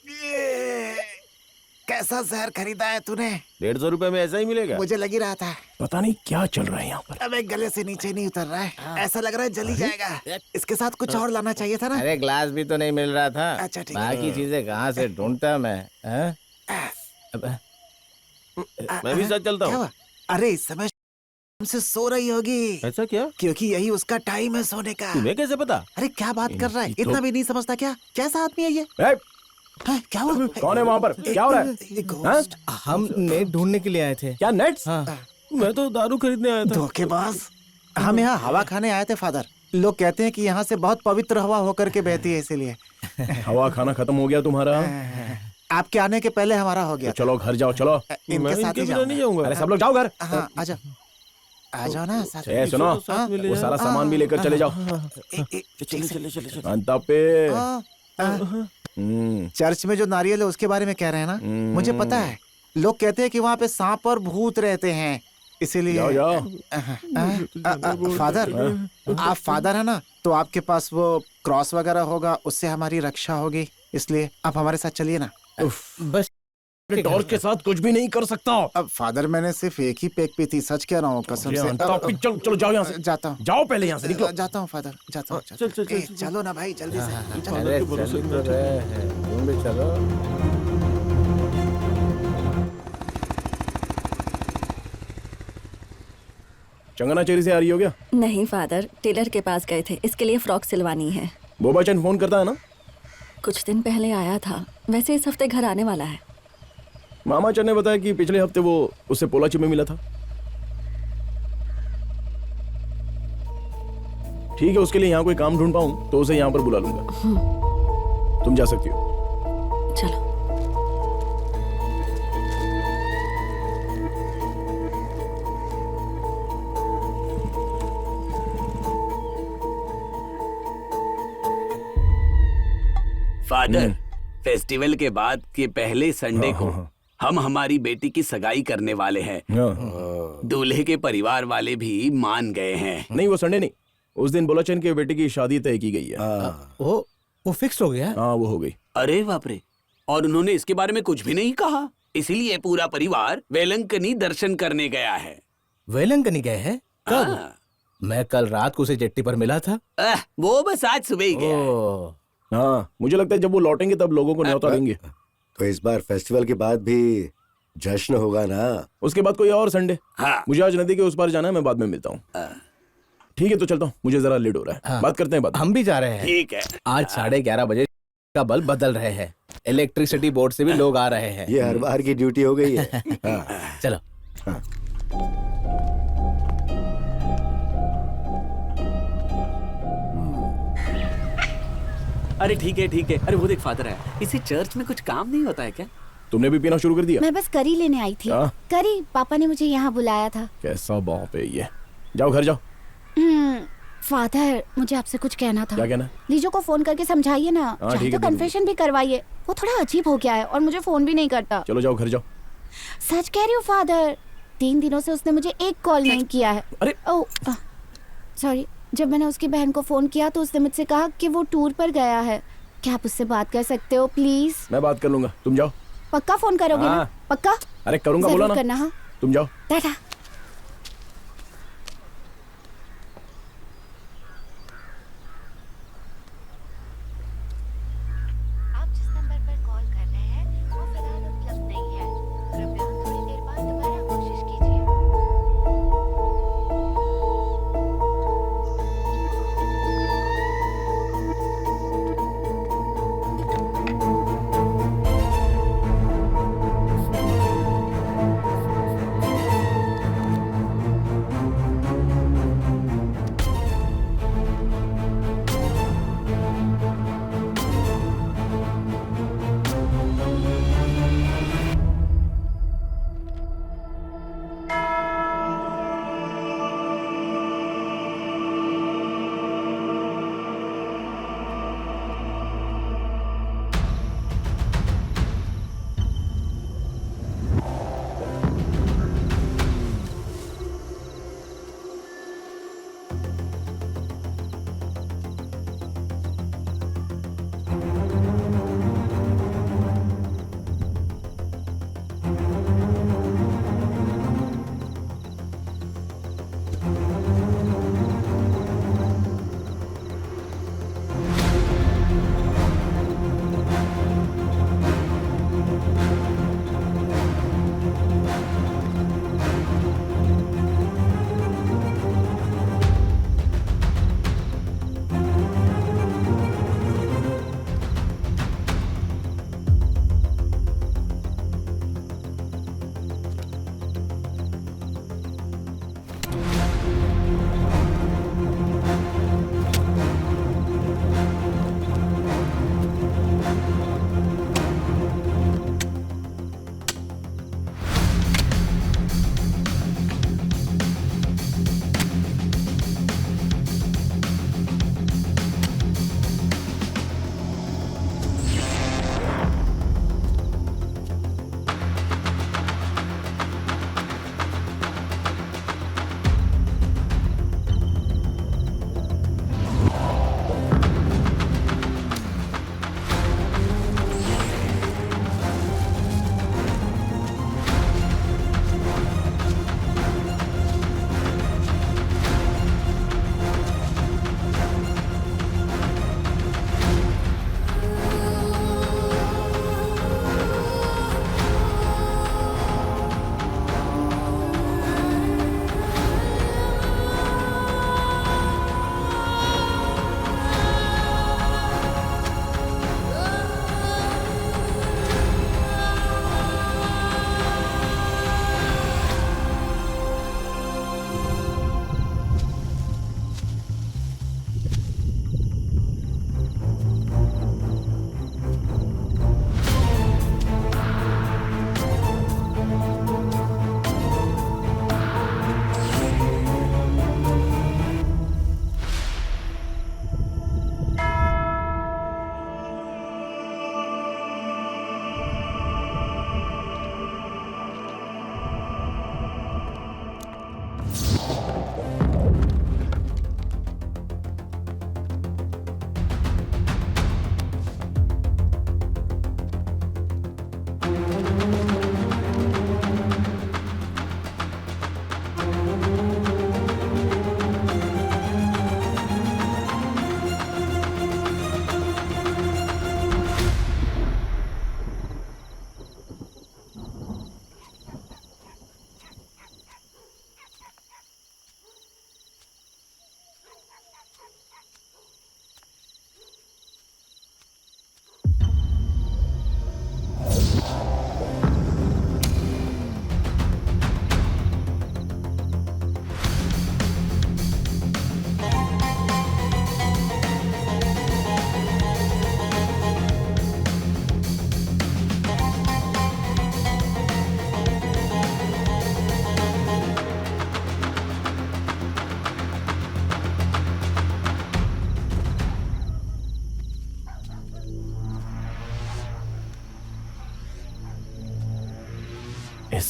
कैसा जहर खरीदा है तूने? 150 रुपए में ऐसा ही मिलेगा? मुझे लग ही रहा था। पता नहीं क्या चल रहा है यहाँ पर। अबे गले से नीचे नहीं उतर रहा है। ऐसा लग रहा है जल ही जाएगा। इसके साथ कुछ और लाना चाहिए था ना। अरे ग्लास भी तो नहीं मिल रहा था। अच्छा, ठीक है। बाकी चीजें कहाँ से ढूंढता मैं? मैं भी साथ चलता क्या हूँ। हुआ? अरे इस समय हमसे सो रही होगी। ऐसा क्या? क्योंकि यही उसका टाइम है सोने का। तुम्हें कैसे पता? अरे क्या बात कर रहा है? इनकी तो- इतना भी नहीं समझता क्या? कैसा आदमी है ये? हाँ, क्या हुआ? कौन है वहाँ पर? क्या हो रहा है? घोस्ट। हम नेट ढूंढने के लिए आए थे। क्या नेट्स? हाँ। मैं तो दारू खरीदने आया था। धोखेबाज। हम यहाँ हवा खाने आए थे फादर। लोग कहते हैं कि यहाँ से बहुत पवित्र हवा होकर के बहती है, इसीलिए। हवा खाना खत्म हो गया तुम्हारा? आपके आने के पहले हमारा हो गया। तो चलो घर जाओ, चलो। इनके साथ ही नहीं जाऊंगा। अरे सब लोग जाओ घर। हाँ, आ जाओ। आ जाओ ना साथ में। सुनो, हाँ। वो सारा सामान भी लेकर चले जाओ। चले अंता पे। चर्च में जो नारियल है उसके बारे में कह रहे हैं ना? मुझे पता है। लोग कहते हैं कि वहाँ पे सांप और भूत रहते हैं, इसीलिए। जाओ जाओ। फादर, आप फादर है ना, तो आपके पास वो क्रॉस वगैरह होगा, उससे हमारी रक्षा होगी, इसलिए आप हमारे साथ चलिए ना। बस टॉर्च के साथ कुछ भी नहीं कर सकता। अब फादर, मैंने सिर्फ एक ही पेक पी थी, सच कह रहा हूँ कसम से। चलो चलो जाओ यहाँ से। जाता हूँ। जाओ पहले यहाँ से, निकलो। जाता हूँ फादर, जाता हूँ। चलो ना भाई, जल्दी से। चलो। अरे चल तो रहे हैं, तुम भी चलो। चंगनाचेरी से आ रही हो क्या? नहीं फादर, टेलर के पास गए थे, इसके लिए फ्रॉक सिलवानी है। बोबाचन फोन करता है ना? कुछ दिन पहले आया था, वैसे इस हफ्ते घर आने वाला है। मामाचन ने बताया कि पिछले हफ्ते वो उससे पोलाची में मिला था। ठीक है, उसके लिए यहाँ कोई काम ढूंढ पाऊं तो उसे यहाँ पर बुला लूंगा। तुम जा सकती हो। चलो। फादर, फेस्टिवल के बाद के पहले संडे को हम हमारी बेटी की सगाई करने वाले हैं। दूल्हे के परिवार वाले भी मान गए हैं। नहीं, वो संडे नहीं, उस दिन बोलाचन के बेटे की शादी तय की गई है। वो फिक्स हो गया? हाँ, वो हो गई। अरे बाप रे, और उन्होंने इसके बारे में कुछ भी नहीं कहा? इसीलिए पूरा परिवार वेलंकनी दर्शन करने गया है। वेलंकनी गए हैं? कब? हाँ। मैं कल रात को उसे जेट्टी पर मिला था। वो बस आज सुबह ही गया है। ओह, हाँ, मुझे लगता है जब वो लौटेंगे तब लोगों को न्योता देंगे। तो इस बार फेस्टिवल के बाद भी जश्न होगा ना? उसके बाद कोई और संडे। हाँ। मुझे आज नदी के उस पार जाना है, मैं बाद में मिलता हूँ। ठीक है, तो चलता हूँ, मुझे जरा लेट हो रहा है। हाँ। बात करते हैं बाद में। हम भी जा रहे हैं। ठीक है। आज 11:30 बजे का बल्ब बदल रहे हैं। इलेक्ट्रिसिटी बोर्ड से भी लोग आ रहे हैं। ये हर बार की ड्यूटी हो गई है। चलो। अरे ठीक है ठीक है। अरे वो देख फादर है, इसी चर्च में कुछ काम नहीं होता है क्या? तुमने भी पीना शुरू कर दिया? मैं बस करी लेने आई थी। हाँ? करी, पापा ने मुझे यहाँ बुलाया था। कैसा बाप है ये। जाओ घर जाओ। फादर, मुझे आपसे कुछ कहना था। क्या कहना? लीजो को फोन करके समझाइए ना। हाँ, चाहे ठीक तो है, कन्फेशन भी करवाइए। वो थोड़ा अजीब हो गया है और मुझे फोन भी नहीं करता। चलो जाओ घर जाओ। सच कह रही हूँ फादर, 3 दिनों से उसने मुझे एक कॉल नहीं किया है। अरे सॉरी। जब मैंने उसकी बहन को फोन किया तो उसने मुझसे कहा कि वो टूर पर गया है। क्या आप उससे बात कर सकते हो प्लीज? मैं बात कर लूंगा, तुम जाओ। पक्का फोन करोगे ना? हाँ। पक्का? अरे करूंगा, बोला जरूर ना। करना। हाँ, तुम जाओ। टाटा। आप जिस नंबर पर कॉल कर रहे हैं वो फिलहाल उपलब्ध नहीं है। कृपया थोड़ी देर बाद दोबारा कोशिश कीजिए।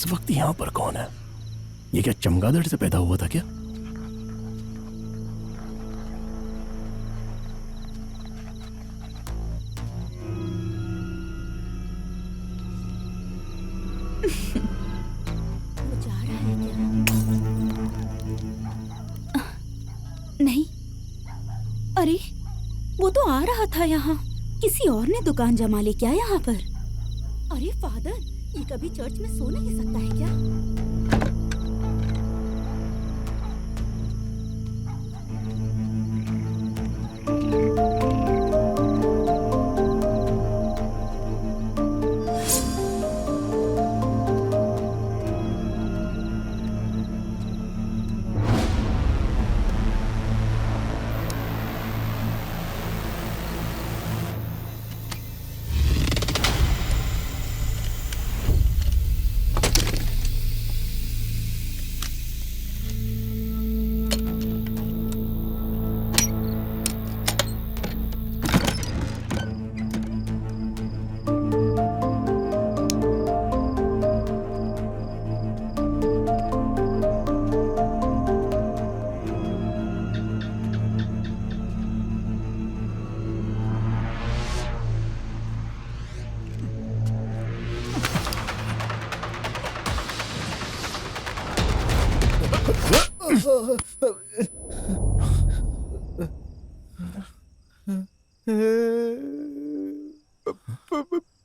इस वक्त यहाँ पर कौन है? ये क्या चमगादड़ से पैदा हुआ था क्या? नहीं, अरे वो तो आ रहा था यहाँ। किसी और ने दुकान जमा ली क्या यहाँ पर? अरे फादर, ये कभी चर्च में सो नहीं सकता है क्या?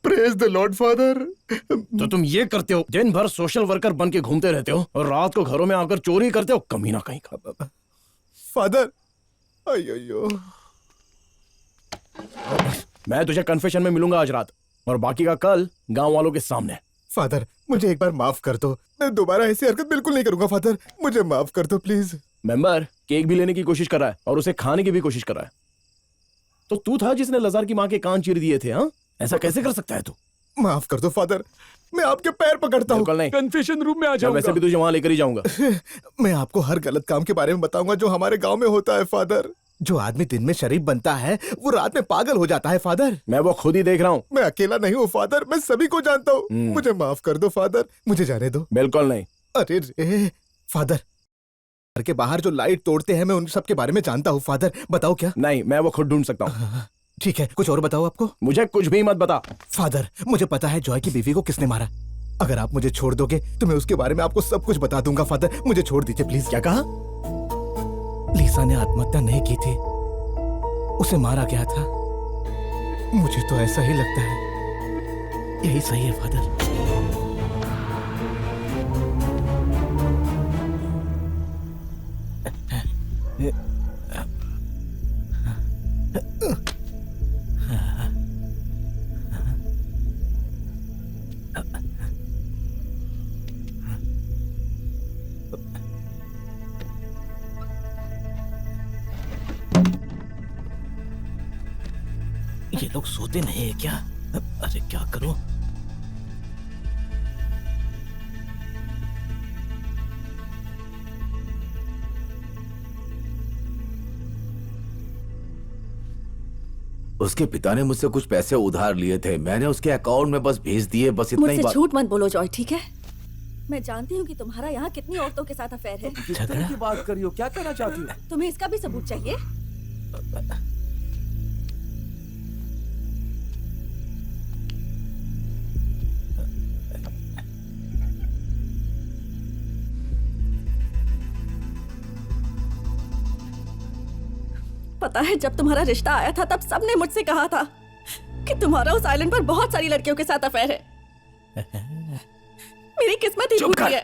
Praise the Lord father. तो तुम ये करते हो, दिन भर सोशल वर्कर बन के घूमते रहते हो और रात को घरों में आकर चोरी करते हो, कमीना कहीं का। फादर, अयो, मैं तुझे कन्फेशन में मिलूंगा आज रात और बाकी का कल गांव वालों के सामने। फादर मुझे एक बार माफ कर दो, मैं दोबारा ऐसी हरकत बिल्कुल नहीं करूंगा। फादर मुझे माफ कर दो प्लीज। मेंबर केक भी लेने की कोशिश कर रहा है और उसे खाने की भी कोशिश कर रहा है। तो तू था जिसने लजार की माँ के कान चीर दिए थे? हाँ, ऐसा कैसे कर सकता है तू? माफ कर दो फादर, मैं आपके पैर पकड़ता हूँ। कल नहीं, कन्फेशन रूम में आ जाऊंगा। वैसे भी तुझे वहां लेकर ही जाऊंगा। मैं आपको हर गलत काम के बारे में बताऊंगा जो हमारे गांव में होता है फादर। जो आदमी दिन में शरीफ बनता है वो रात में पागल हो जाता है फादर। मैं वो खुद ही देख रहा हूँ। मैं अकेला नहीं हूँ फादर, मैं सभी को जानता हूँ। मुझे माफ कर दो फादर, मुझे जाने दो। बिल्कुल नहीं। अरे रे फादर, घर के बाहर जो लाइट तोड़ते हैं मैं उन सब के बारे में जानता हूँ फादर। बताओ क्या? नहीं, मैं वो खुद ढूंढ सकता हूँ। ठीक है, कुछ और बताओ आपको। मुझे कुछ भी मत बता। फादर मुझे पता है जॉय की बीवी को किसने मारा। अगर आप मुझे छोड़ दोगे तो मैं उसके बारे में आपको सब कुछ बता दूंगा। फादर मुझे छोड़ दीजिए प्लीज। क्या कहा? लीसा ने आत्महत्या नहीं की थी, उसे मारा गया था। मुझे तो ऐसा ही लगता है। यही सही है फादर। ये लोग सोते नहीं है क्या? अरे क्या करूं? उसके पिता ने मुझसे कुछ पैसे उधार लिए थे, मैंने उसके अकाउंट में बस भेज दिए, बस इतना ही मुझसे बात। झूठ मत बोलो जॉय, ठीक है? मैं जानती हूँ कि तुम्हारा यहाँ कितनी औरतों के साथ अफेयर है। किस तरह की बात कर रही हो? क्या कहना चाहती हो? तुम्हें इसका भी सबूत चाहिए? पता है जब तुम्हारा रिश्ता आया था तब सबने मुझसे कहा था कि तुम्हारा उस आइलैंड पर बहुत सारी लड़कियों के साथ अफेयर है। मेरी किस्मत ही फूट गई है।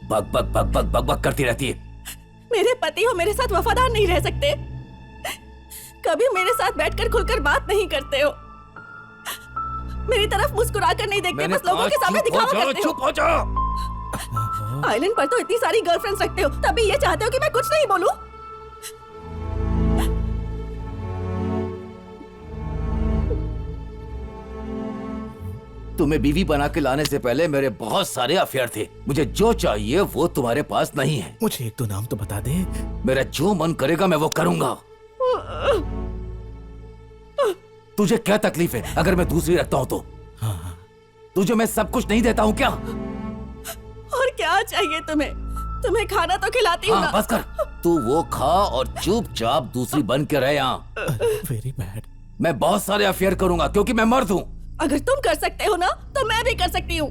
बक बक बक बक बक बक करती रहती है। मेरे पति हो मेरे साथ वफादार नहीं रह सकते, कभी मेरे साथ बैठकर खुलकर बात नहीं करते हो, मेरी तरफ मुस्कुरा कर नहीं देखते, बस लोगों के सामने दिखावा करते हो। चुप हो जाओ। आइलैंड पर तो इतनी सारी गर्लफ्रेंड्स रखते हो, तभी ये चाहते हो कि मैं कुछ नहीं बोलूं? तुम्हें बीवी बना के लाने से पहले मेरे बहुत सारे अफेयर थे। मुझे जो चाहिए वो तुम्हारे पास नहीं है। मुझे एक दो नाम तो बता दे। मेरा जो मन करेगा मैं वो करूंगा। तुझे क्या तकलीफ है अगर मैं दूसरी रखता हूं तो? तुझे मैं सब कुछ नहीं देता हूं क्या? क्या चाहिए तुम्हें? तुम्हें खाना तो खिलाती हूँ हाँ, ना। बस कर। तू वो खा और चुपचाप दूसरी बन के रहे यहाँ। Very bad. मैं बहुत सारे अफेयर करूंगा क्योंकि मैं मर्द हूँ। अगर तुम कर सकते हो ना तो मैं भी कर सकती हूँ।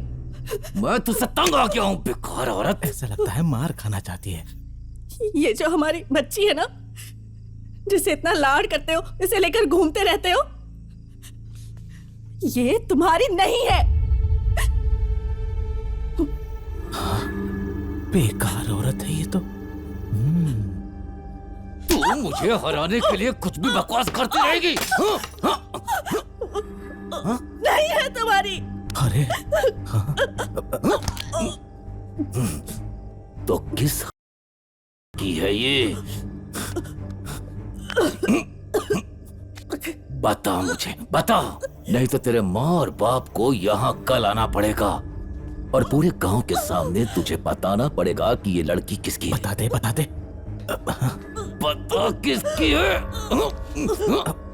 मैं तुझसे तंग आ गया हूँ, बेकार औरत। ऐसा लगता है मार खाना चाहती है। ये जो हमारी बच्ची है ना, जिसे इतना लाड करते हो, इसे लेकर घूमते रहते हो, ये तुम्हारी नहीं है। बेकार औरत है ये तो। तू मुझे हराने के लिए कुछ भी बकवास करती रहेगी। नहीं है तुम्हारी। अरे तो किस की है ये? बता मुझे, बता, नहीं तो तेरे माँ और बाप को यहाँ कल आना पड़ेगा और पूरे गांव के सामने तुझे बताना पड़ेगा कि ये लड़की किसकी है। बता दे, बता दे, बता किसकी है।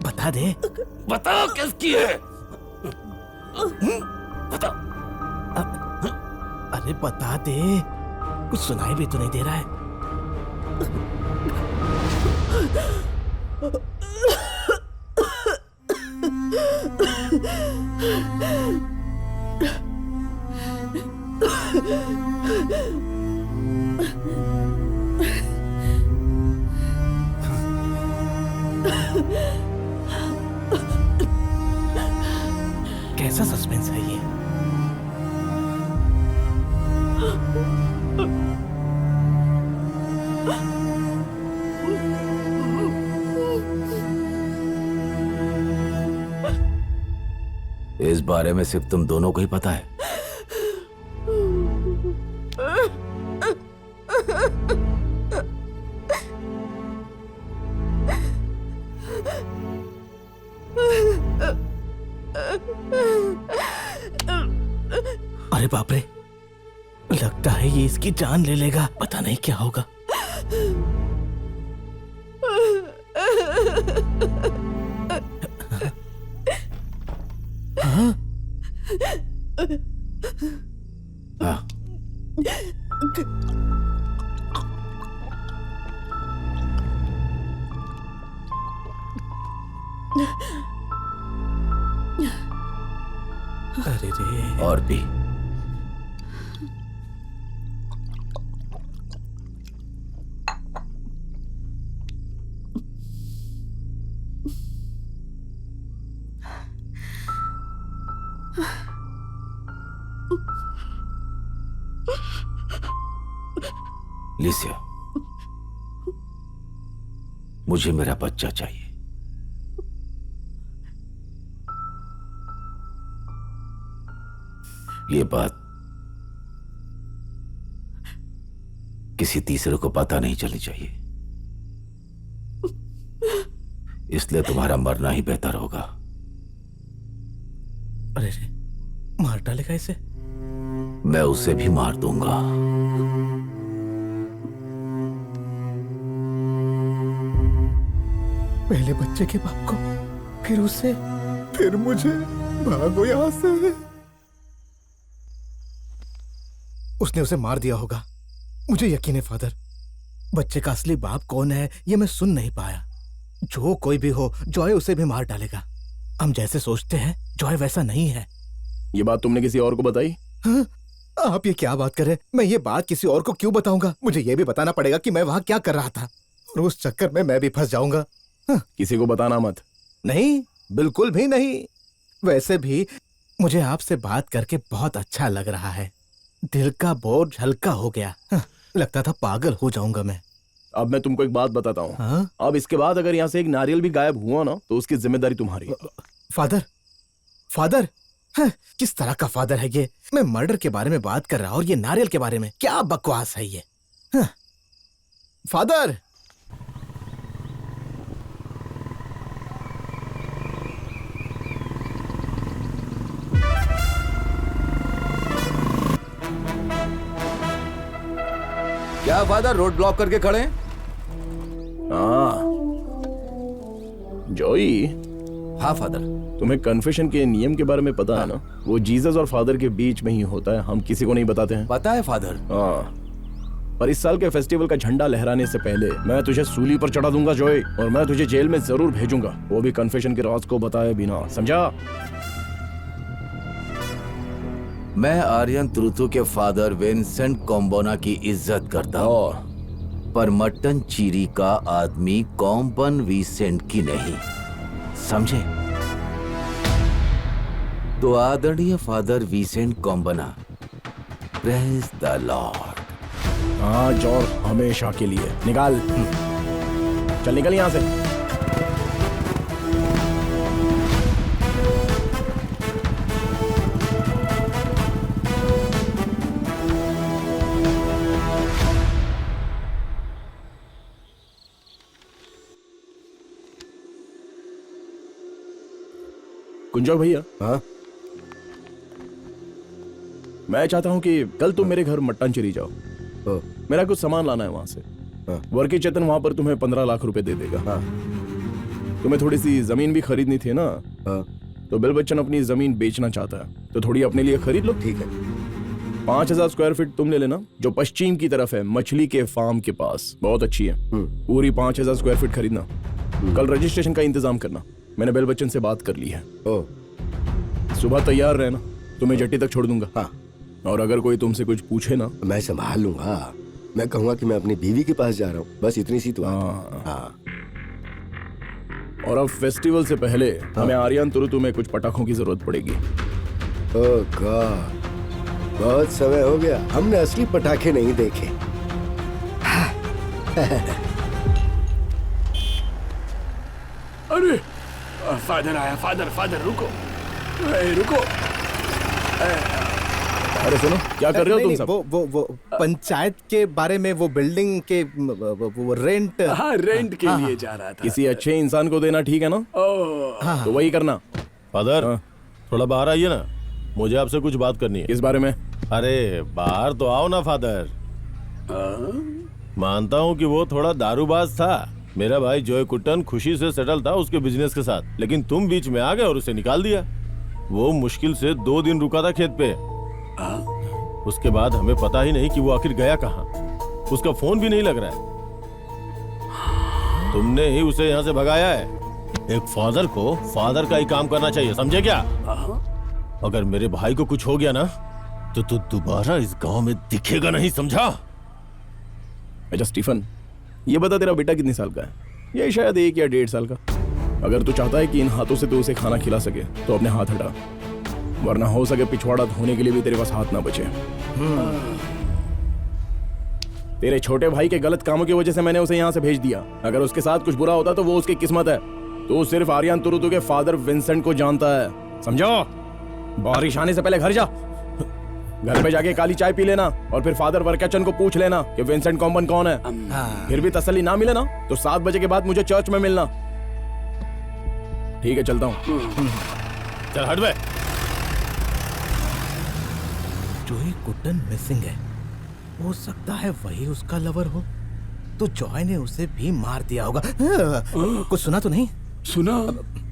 बता दे, बता किसकी है। बता। अरे बता दे, कुछ सुनाई भी तो नहीं दे रहा है। कैसा सस्पेंस है ये? इस बारे में सिर्फ तुम दोनों को ही पता है। अरे बाप रे, लगता है ये इसकी जान ले लेगा। पता नहीं क्या होगा। हाँ? हाँ। अरे रे। और भी लिसिया, मुझे मेरा बच्चा चाहिए। ये बात किसी तीसरे को पता नहीं चलनी चाहिए, इसलिए तुम्हारा मरना ही बेहतर होगा। अरे रे, मार डालेगा इसे? मैं उसे भी मार दूंगा। पहले बच्चे के बाप को, फिर उसे, फिर मुझे। भागो यहां से। उसने उसे मार दिया होगा, मुझे यकीन है फादर। बच्चे का असली बाप कौन है ये मैं सुन नहीं पाया। जो कोई भी हो, जॉय उसे भी मार डालेगा। हम जैसे सोचते हैं जॉय वैसा नहीं है। ये बात तुमने किसी और को बताई? हाँ? आप ये क्या बात कर रहे? मैं ये बात किसी और को क्यों बताऊंगा? मुझे ये भी बताना पड़ेगा कि मैं वहां क्या कर रहा था, और उस चक्कर में मैं भी फंस जाऊंगा। हाँ? किसी को बताना मत। नहीं, बिल्कुल भी नहीं। वैसे भी मुझे आपसे बात करके बहुत अच्छा लग रहा है। दिल का बोझ हल्का हो गया। हाँ, लगता था पागल हो जाऊंगा मैं। अब मैं तुमको एक बात बताता हूँ। हाँ? अब इसके बाद अगर यहाँ से एक नारियल भी गायब हुआ ना तो उसकी जिम्मेदारी तुम्हारी। फादर, फादर, हाँ, किस तरह का फादर है ये? मैं मर्डर के बारे में बात कर रहा हूँ और ये नारियल के बारे में। क्या बकवास है ये? हाँ, फादर। क्या फादर, रोड ब्लॉक करके खड़े हैं? हाँ जॉई, हाँ फादर। तुम्हें कन्फेशन के नियम के बारे में पता है ना? वो जीसस और फादर के बीच में ही होता है, हम किसी को नहीं बताते हैं। पता है फादर। हाँ, पर इस साल के फेस्टिवल का झंडा लहराने से पहले मैं तुझे सूली पर चढ़ा दूंगा जॉय, और मैं तुझे जेल में जरूर भेजूंगा, वो भी कन्फेशन के राज को बताए बिना, समझा? मैं आर्यन तुरुतु के फादर विंसेंट कॉम्बोना की इज्जत करता हूँ, पर मटन चीरी का आदमी कॉम्बन विंसेंट की नहीं, समझे? तो आदरणीय father Vincent Combana, praise the Lord. आज और हमेशा के लिए निकाल, चल निकल यहां से। कुंजो भैया, हाँ मैं चाहता हूं कि कल तुम मेरे घर मट्टन चली जाओ, मेरा कुछ सामान लाना है वहां से। वर्की चेतन वहां पर तुम्हें 15 लाख रुपए दे देगा। तुम्हें थोड़ी सी जमीन भी खरीदनी थी ना, तो बिल बच्चन अपनी जमीन बेचना चाहता है, तो थोड़ी अपने लिए खरीद लो। ठीक है। 5000 स्क्वायर फीट तुम ले लेना, जो पश्चिम की तरफ है, मछली के फार्म के पास, बहुत अच्छी है। पूरी 5000 स्क्वायर फीट खरीदना। कल रजिस्ट्रेशन का इंतजाम करना, मैंने बिल बच्चन से बात कर ली है। सुबह तैयार रहना, तुम्हें जट्टी तक छोड़ दूंगा। हाँ। और अगर कोई तुमसे कुछ पूछे ना, मैं संभाल लूंगा। मैं कहूंगा कि मैं अपनी बीवी के पास जा रहा हूँ, बस इतनी सी तो। हाँ। और अब फेस्टिवल से पहले हमें आर्यन तुरुतु में कुछ पटाखों की जरूरत पड़ेगी। ओह गॉड, बहुत समय हो गया, हमने असली पटाखे नहीं देखे। अरे फादर आया, फादर फादर रुको, रुको। अरे सुनो, क्या कर रहे हो तुम सब? वो पंचायत के बारे में, वो बिल्डिंग के वो रेंट। हाँ, रेंट के लिए जा रहा था। किसी अच्छे इंसान को देना, ठीक है ना? तो वही करना। फादर थोड़ा बाहर आइए ना, मुझे आपसे कुछ बात करनी है। किस बारे में? अरे बाहर तो आओ ना फादर। मानता हूँ कि वो थोड़ा दारूबाज था, मेरा भाई जॉय कुट्टन खुशी से सेटल था उसके बिजनेस के साथ, लेकिन तुम बीच में आ गए और उसे निकाल दिया। वो मुश्किल से 2 दिन रुका था खेत पे। उसके बाद हमें पता ही नहीं कि वो आखिर गया कहाँ, उसका फोन भी नहीं लग रहा है। तुमने ही उसे यहाँ से भगाया है। एक फादर को फादर का ही काम करना चाहिए, समझे क्या? अगर मेरे भाई को कुछ हो गया ना, तो तू दोबारा इस गांव में दिखेगा नहीं, समझा? अच्छा स्टीफन, ये बता तेरा बेटा कितने साल का है? ये शायद 1 या 1.5 साल का। अगर तू चाहता है कि इन हाथों से तू उसे खाना खिला सके, तो अपने हाथ हटा, वरना हो सके पिछवाड़ा धोने के लिए भी तेरे पास हाथ ना बचे। तेरे छोटे भाई के गलत कामों की वजह से मैंने उसे यहाँ से भेज दिया। अगर उसके साथ कुछ बुरा होता तो वो उसकी किस्मत है। तू सिर्फ आर्यन तुरुतु के फादर विंसेंट को जानता है, समझो? बारिश आने से पहले घर जा, घर पे जाके काली चाय पी लेना, और फिर फादर वर्कचन को पूछ लेना कि विंसेंट कॉम्बन कौन है। फिर भी तसल्ली ना मिले ना, तो 7 बजे के बाद मुझे चर्च में मिलना। ठीक है, चलता हूँ। चल हट बे। जॉय कुट्टन मिसिंग है, हो सकता है वही उसका लवर हो, तो जॉय ने उसे भी मार दिया होगा। कुछ सुना तो नहीं? सुना?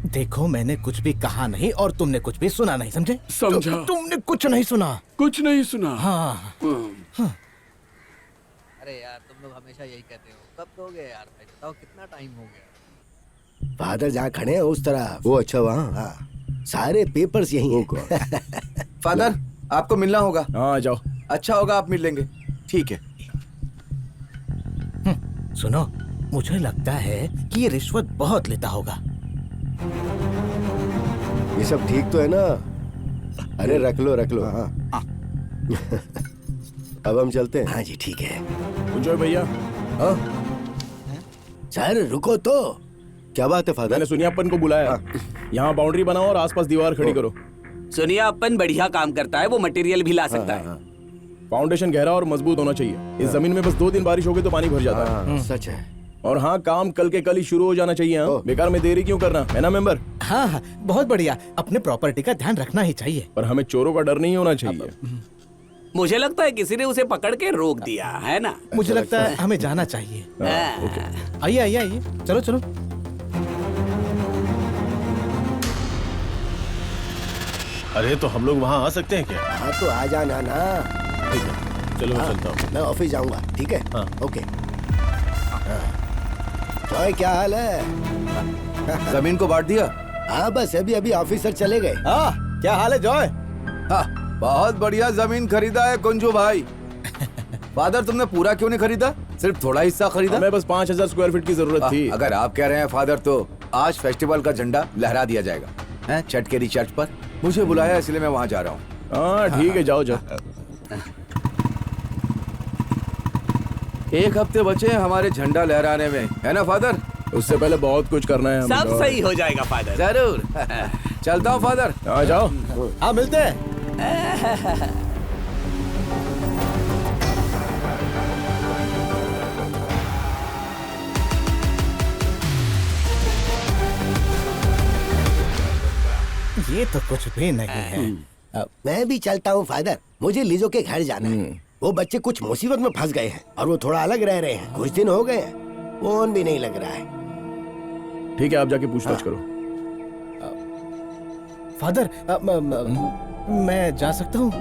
देखो, मैंने कुछ भी कहा नहीं और तुमने कुछ भी सुना नहीं, समझे? समझा। तुमने कुछ नहीं सुना। कुछ नहीं सुना। हाँ। अरे यार, तुम लोग हमेशा यही कहते हो, कब दोगे यार? भाई बताओ, कितना टाइम हो गया? फादर जहाँ खड़े हैं उस तरह। वो अच्छा, वहाँ। हाँ, सारे पेपर्स यही हैं। फादर, आपको मिलना होगा। हाँ, जाओ। अच्छा होगा, आप मिल लेंगे। ठीक है। सुनो, मुझे लगता है कि ये रिश्वत बहुत लेता होगा। ये सब ठीक तो है ना? अरे रख लो, रख लो। हाँ। अब हम चलते हैं। हाँ जी, ठीक है। जॉय भैया। सर रुको तो। क्या बात है फादर? मैंने सुनियापन को बुलाया। यहाँ बाउंड्री बनाओ और आसपास दीवार खड़ी करो। सुनियापन बढ़िया काम करता है, वो मटेरियल भी ला सकता है। फाउंडेशन गहरा और मजबूत होना चाहिए। इस जमीन में बस 2 दिन बारिश हो गई तो पानी भर जाता है। सच है। और हाँ, काम कल के कल ही शुरू हो जाना चाहिए। हाँ? बेकार में देरी क्यों करना, है ना मेंबर? हाँ हाँ, बहुत बढ़िया। अपने प्रॉपर्टी का ध्यान रखना ही चाहिए। पर हमें चोरों का डर नहीं होना चाहिए। मुझे लगता है किसी ने उसे पकड़ के रोक दिया है ना। मुझे लगता है हमें जाना चाहिए। आइए आइए आइए, चलो चलो। अरे तो हम लोग वहाँ आ सकते हैं क्या? हाँ तो आ जाना ना। ठीक है, चलो मैं चलता हूँ। मैं ऑफिस जाऊंगा, ठीक है? हाँ। ओके। जॉय क्या हाल है? जमीन को बांट दिया? हाँ बस अभी अभी ऑफिसर चले गए। हाँ क्या हाल है जॉय? हाँ, बहुत बढ़िया जमीन खरीदा है कुंजू भाई। फादर तुमने पूरा क्यों नहीं खरीदा, सिर्फ थोड़ा हिस्सा खरीदा? हमें बस 5000 स्क्वायर फीट की जरूरत थी। अगर आप कह रहे हैं फादर तो आज फेस्टिवल का झंडा लहरा दिया जाएगा हैं चटकेरी चर्च पर। मुझे बुलाया इसलिए मैं वहाँ जा रहा हूँ। हाँ ठीक है, जाओ जाओ। एक हफ्ते बचे हैं हमारे झंडा लहराने में, है ना फादर? उससे पहले बहुत कुछ करना है हमें। सब सही हो जाएगा फादर। जरूर। चलता हूँ फादर। आ जाओ। हाँ मिलते हैं। ये तो कुछ भी नहीं है। मैं भी चलता हूँ फादर, मुझे लिजो के घर जाना है। वो बच्चे कुछ मुसीबत में फंस गए हैं और वो थोड़ा अलग रह रहे हैं। कुछ दिन हो गए हैं, फोन भी नहीं लग रहा है। ठीक है, आप जाके पूछताछ करो। फादर मैं जा सकता हूँ?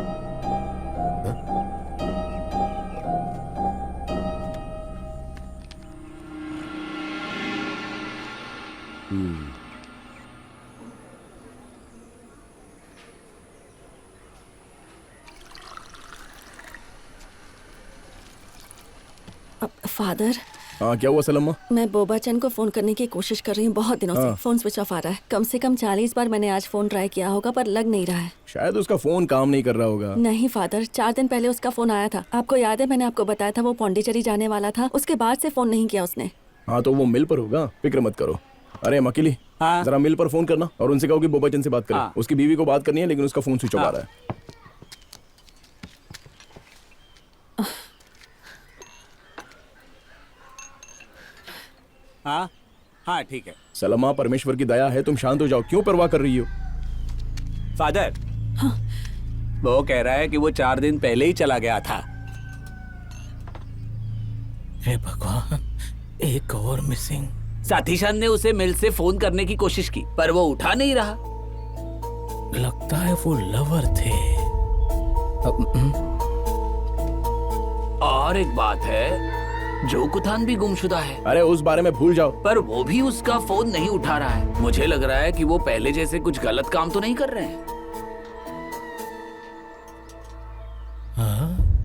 फादर, हाँ क्या हुआ सलम्मा? मैं बोबाचन को फोन करने की कोशिश कर रही हूँ बहुत दिनों से। फोन स्विच ऑफ आ रहा है। कम से कम 40 बार मैंने आज फोन ट्राई किया होगा पर लग नहीं रहा है। शायद उसका फोन काम नहीं कर रहा होगा। नहीं फादर, 4 दिन पहले उसका फोन आया था। आपको याद है मैंने आपको बताया था वो पौंडीचेरी जाने वाला था। उसके बाद से फोन नहीं किया उसने। हाँ तो वो मिल पर होगा, फिक्र मत करो। अरे मकिली, जरा मिल पर फोन करना और उनसे कहो कि बोबाचन से बात करें। उसकी बीवी को बात करनी है लेकिन उसका फोन स्विच ऑफ आ रहा है। हाँ हाँ ठीक है। सलमा, परमेश्वर की दया है, तुम शांत हो जाओ। क्यों परवाह कर रही हो? फादर, वो कह रहा है कि वो 4 दिन पहले ही चला गया था। हे भगवान, एक और मिसिंग। साथीशान ने उसे मिल से फोन करने की कोशिश की पर वो उठा नहीं रहा। लगता है वो लवर थे। और एक बात है, जो कुथान भी गुमशुदा है। अरे उस बारे में भूल जाओ। पर वो भी उसका फोन नहीं उठा रहा है। मुझे लग रहा है कि वो पहले जैसे कुछ गलत काम तो नहीं कर रहे हैं।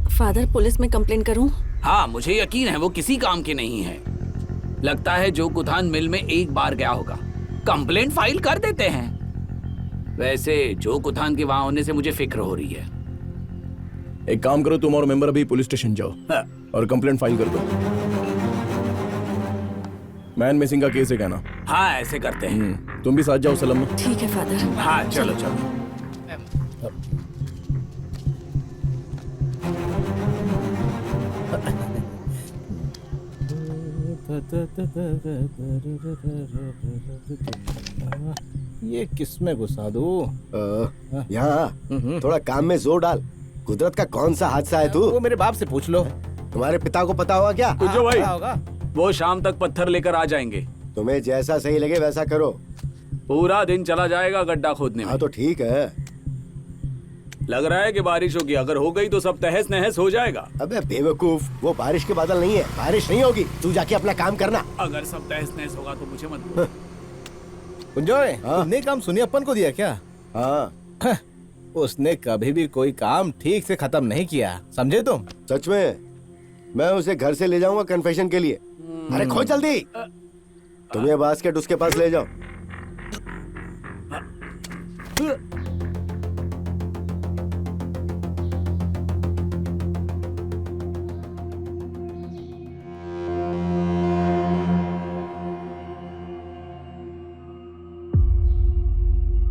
फादर, पुलिस में कंप्लेन करूं? हाँ मुझे यकीन है वो किसी काम के नहीं है। लगता है जो कुथान मिल में एक बार गया होगा। कंप्लेंट फाइल कर देते हैं। वैसे जो कुथान के वहां होने से मुझे फिक्र हो रही है। एक काम करो, तुम और मेंबर अभी पुलिस स्टेशन जाओ और कंप्लेंट फाइल कर दो। मैन मिसिंग का केस है कहना। हाँ ऐसे करते हैं। तुम भी साथ जाओ सलम्मा। ठीक है फादर। हाँ चलो चलो। ये किसमें घुसा दूं? यहाँ थोड़ा काम में जोर डाल। कुदरत का कौन सा हादसा है तू? वो मेरे बाप से पूछ लो। तुम्हारे पिता को पता होगा क्या? कुंजो भाई, क्या होगा? वो शाम तक पत्थर लेकर आ जाएंगे। तुम्हें जैसा सही लगे वैसा करो। पूरा दिन चला जाएगा गड्ढा खोदने में। हाँ तो ठीक है। लग रहा है कि बारिश होगी। अगर हो गई तो सब तहस नहस हो जाएगा। अबे बेवकूफ, वो बारिश के बादल नहीं है। बारिश नहीं होगी, तू जाके अपना काम करना। अगर सब तहस नहस होगा तो मुझे मत बोलो। कुंजोय, तुमने काम सुनियप्पन को दिया क्या? हाँ। उसने कभी भी कोई काम ठीक से खत्म नहीं किया, समझे तुम? सच में? मैं उसे घर से ले जाऊंगा कन्फेशन के लिए। अरे खो जल्दी। तुम ये बास्केट उसके पास ले जाओ।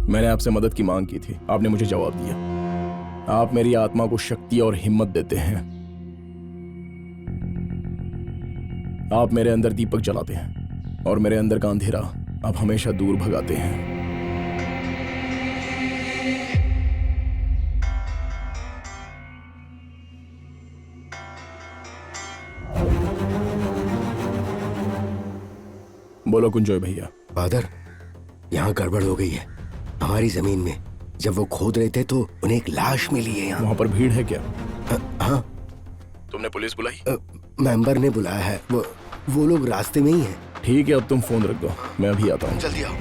मैंने आपसे मदद की मांग की थी, आपने मुझे जवाब दिया। आप मेरी आत्मा को शक्ति और हिम्मत देते हैं। आप मेरे अंदर दीपक जलाते हैं और मेरे अंदर का अंधेरा आप हमेशा दूर भगाते हैं। बोलो कुंजोय भैया। फादर, यहाँ गड़बड़ हो गई है। हमारी जमीन में जब वो खोद रहे थे तो उन्हें एक लाश मिली है यहाँ। वहाँ पर भीड़ है क्या? हाँ, तुमने पुलिस बुलाई? मेंबर ने बुलाया है। वो लोग रास्ते में ही हैं। ठीक है, अब तुम फोन रख दो, मैं अभी आता हूँ। जल्दी आओ।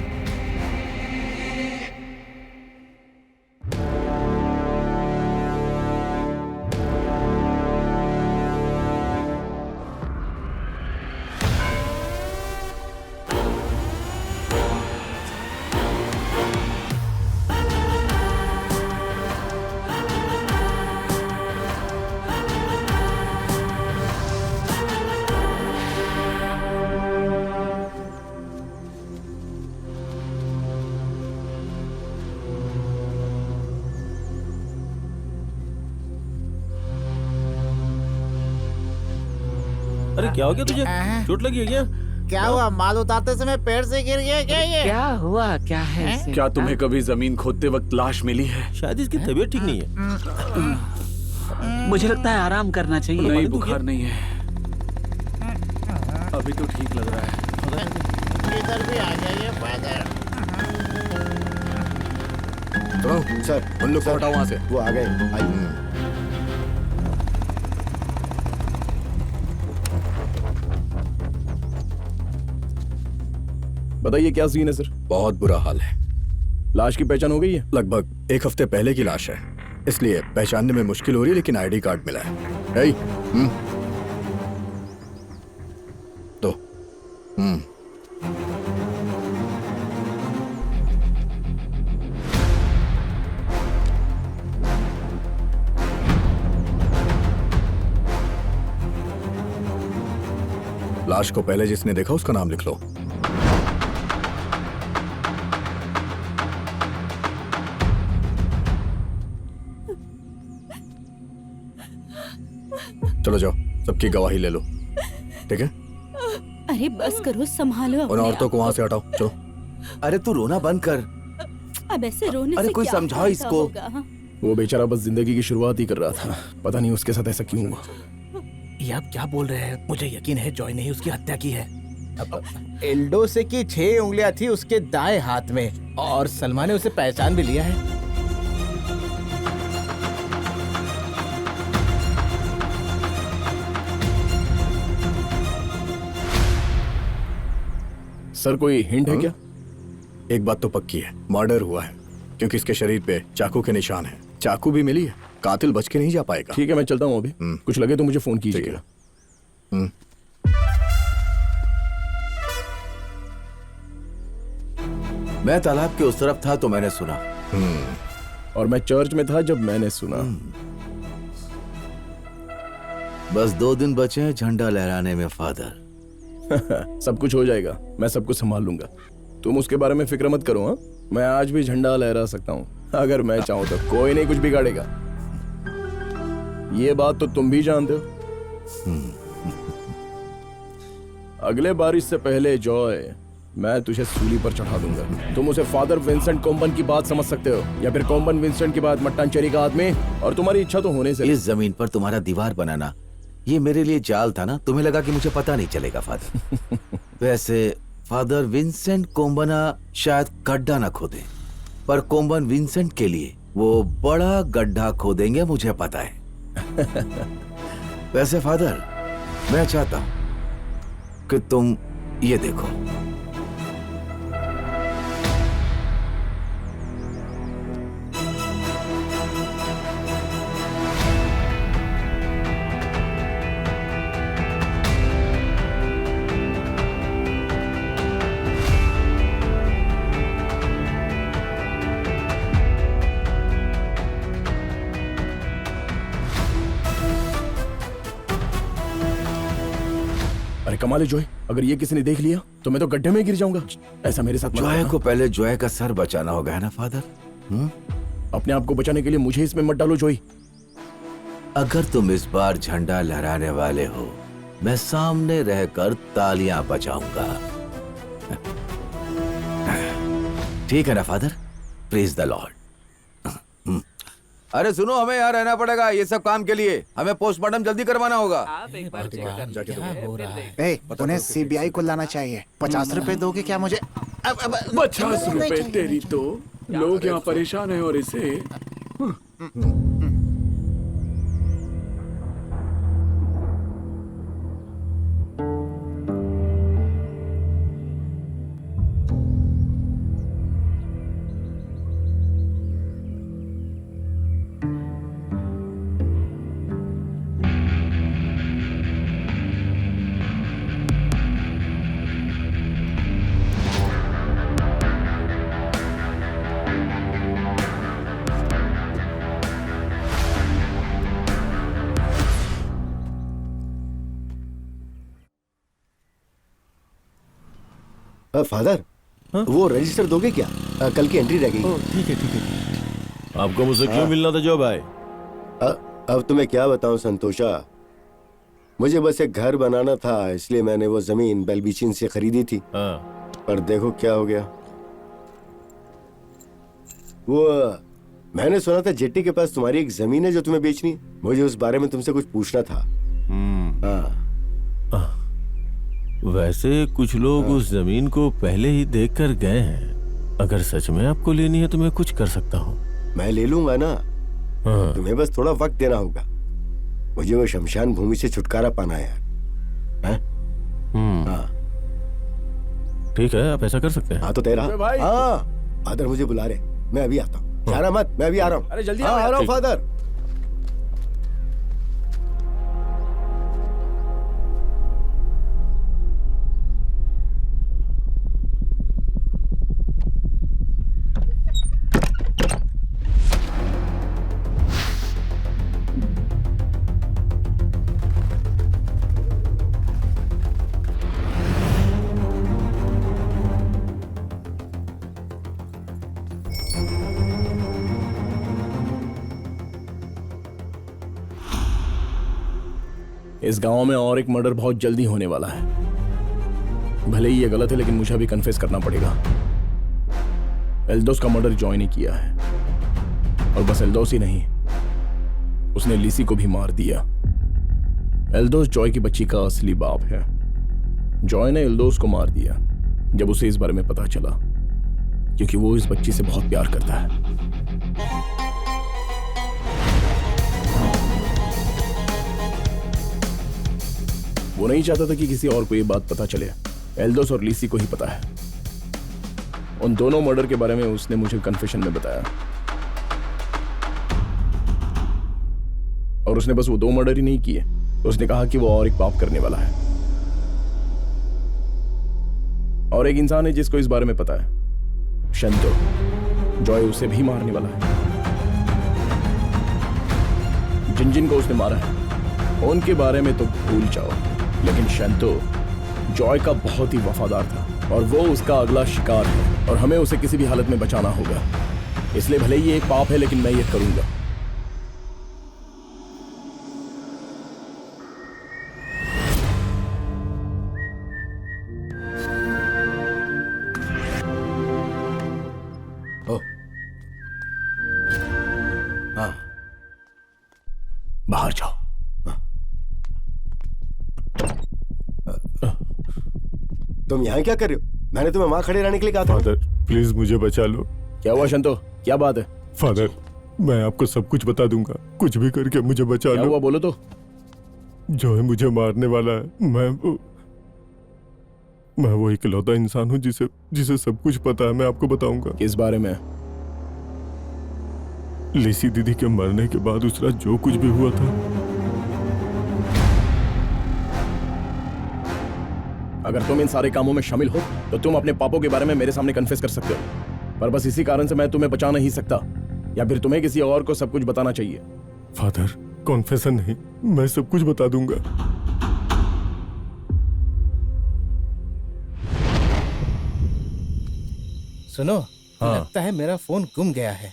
अरे क्या हो गया तुझे? चोट लगी है क्या? क्या हुआ? माल उतारते समय पेड़ से गिर गया क्या ये? क्या हुआ? क्या है इसे? क्या तुम्हें कभी जमीन खोदते वक्त लाश मिली है? शायद इसकी तबीयत ठीक नहीं है। मुझे लगता है आराम करना चाहिए। नहीं, बुखार नहीं है, अभी तो ठीक लग रहा है। इधर भी आ जाइए फादर। तो सर, उन लोग को हटाओ वहाँ से। वो आ गए। आइए। बताइए क्या सीन है सर? बहुत बुरा हाल है। लाश की पहचान हो गई है? लगभग 1 हफ्ते पहले की लाश है, इसलिए पहचानने में मुश्किल हो रही है, लेकिन आईडी कार्ड मिला है। तो लाश को पहले जिसने देखा उसका नाम लिख लो। चलो जाओ, सबकी गवाही ले लो, ठीक है? अरे बस करो, संभालो उन औरतों को वहाँ से हटाओ, चलो। अरे तू रोना बंद कर। अब ऐसे रोने अरे से कोई क्या समझाओ फायदा इसको। होगा? वो बेचारा बस जिंदगी की शुरुआत ही कर रहा था, पता नहीं उसके साथ ऐसा क्यों हुआ। ये आप क्या बोल रहे हैं? मुझे यकीन है जॉय ने ही उसकी हत्या की है। एल्डो से की 6 उंगलियां थी उसके दाएं हाथ में, और सलमा ने उसे पहचान भी लिया है। सर कोई हिंट है क्या? एक बात तो पक्की है, मर्डर हुआ है, क्योंकि इसके शरीर पे चाकू के निशान हैं। चाकू भी मिली है, कातिल बच के नहीं जा पाएगा। ठीक है, मैं चलता हूँ अभी। कुछ लगे तो मुझे फोन कीजिएगा। मैं तालाब के उस तरफ था तो मैंने सुना। और मैं चर्च में था जब मैंने सुना। बस 2 दिन बचे हैं झंडा लहराने में फादर। सब कुछ हो जाएगा, मैं सब कुछ संभाल लूंगा। तुम उसके बारे में फिक्र मत करो। हाँ, मैं आज भी झंडा लहरा सकता हूँ अगर मैं चाहूँ तो। कोई नहीं कुछ बिगाड़ेगा, ये बात तो तुम भी जानते हो। अगले बारिश से पहले जॉय, मैं तुझे सूली पर चढ़ा दूंगा। तुम उसे फादर विंसेंट कोम्बन की बात समझ सकते हो, या फिर कोम्बन विंसेंट की बात मट्टानचेरी का आदमी। और तुम्हारी इच्छा तो होने से इस जमीन पर तुम्हारा दीवार बनाना, ये मेरे लिए जाल था ना। तुम्हें लगा कि मुझे पता नहीं चलेगा फादर। वैसे फादर विंसेंट कोम्बना शायद गड्ढा ना खोदे, पर कोम्बन विंसेंट के लिए वो बड़ा गड्ढा खोदेंगे, मुझे पता है। वैसे फादर, मैं चाहता हूं कि तुम ये देखो। अरे कमाल है जॉय, अगर ये किसी ने देख लिया तो मैं तो गड्ढे में गिर जाऊंगा। ऐसा मेरे साथ मत जॉय करना। को पहले जॉय का सर बचाना होगा, है ना फादर? अपने आप को बचाने के लिए मुझे इसमें मत डालो जॉय। अगर तुम इस बार झंडा लहराने वाले हो, मैं सामने रहकर तालियां बजाऊंगा। ठीक है ना फादर? Praise the Lord. अरे सुनो, हमें यहाँ रहना पड़ेगा ये सब काम के लिए। हमें पोस्टमार्टम जल्दी करवाना होगा। आप एक बार चेक कर लीजिए, फिर देख- ए, उन्हें सीबीआई को लाना चाहिए। 50 रुपए दोगे क्या मुझे? 50 रुपए तेरी तो लोग यहाँ परेशान हैं और इसे फादर, वो रजिस्टर दोगे क्या? कल की एंट्री रह गई। ठीक है ठीक है। आपको मुझसे क्यों मिलना था जो भाई? अब तुम्हें क्या बताऊं संतोषा, मुझे बस एक घर बनाना था, इसलिए मैंने वो जमीन बेलबीचिन से खरीदी थी। पर देखो क्या हो गया। वो मैंने सुना था जेट्टी के पास तुम्हारी एक जमीन है जो तुम्हें बेचनी है। मुझे उस बारे में तुमसे कुछ पूछना था। वैसे कुछ लोग उस जमीन को पहले ही देखकर गए हैं। अगर सच में आपको लेनी है तो मैं कुछ कर सकता हूँ। मैं ले लूंगा ना। तुम्हें बस थोड़ा वक्त देना होगा। मुझे वो शमशान भूमि से छुटकारा पाना है यार। ठीक है, आप ऐसा कर सकते हैं। हाँ तो तेरा फादर मुझे बुला रहे, मैं अभी आता हूँ। जाना मत, मैं अभी आ रहा हूँ। अरे जल्दी आ रहा हूँ फादर। इस गांव में और एक मर्डर बहुत जल्दी होने वाला है। भले ही ये गलत है लेकिन मुझे अभी कन्फेस करना पड़ेगा। एल्दोस का मर्डर जॉय ने किया है, और बस एल्दोस ही नहीं, उसने लिसी को भी मार दिया। एल्दोस जॉय की बच्ची का असली बाप है। जॉय ने एल्दोस को मार दिया जब उसे इस बारे में पता चला, क्योंकि वो इस बच्ची से बहुत प्यार करता है। वो नहीं चाहता था कि किसी और को ये बात पता चले। एल्दोस और लिसी को ही पता है। उन दोनों मर्डर के बारे में उसने मुझे कन्फेशन में बताया, और उसने बस वो 2 मर्डर ही नहीं किए, उसने कहा कि वो और एक पाप करने वाला है। और एक इंसान है जिसको इस बारे में पता है, शंतो। जॉय उसे भी मारने वाला है। जिन को उसने मारा है उनके बारे में तो भूल जाओ, लेकिन शंतो जॉय का बहुत ही वफादार था, और वो उसका अगला शिकार है, और हमें उसे किसी भी हालत में बचाना होगा। इसलिए भले ही एक पाप है लेकिन मैं ये करूंगा। बाहर जाओ। तुम यहाँ क्या कर रहे हो? मैंने तुम्हें वहां खड़े रहने के लिए कहा था। फादर प्लीज मुझे बचा लो। क्या हुआ शंतो, क्या बात है? फादर मैं आपको सब कुछ बता दूंगा, कुछ भी करके मुझे बचा लो। क्या हुआ बोलो तो। जो है मुझे मारने वाला है। मैं वो इकलौता इंसान हूँ जिसे सब कुछ पता है। मैं आपको बताऊंगा। किस बारे में? लिसी दीदी के मरने के बाद उस रात जो कुछ भी हुआ था। अगर तुम इन सारे कामों में शामिल हो तो तुम अपने पापों के बारे में मेरे सामने कन्फेस कर सकते हो, पर बस इसी कारण से मैं तुम्हें बचा नहीं सकता, या फिर तुम्हें किसी और को सब कुछ बताना चाहिए। फादर कॉन्फेशन नहीं, मैं सब कुछ बता दूंगा। सुनो, लगता है मेरा फोन गुम गया है।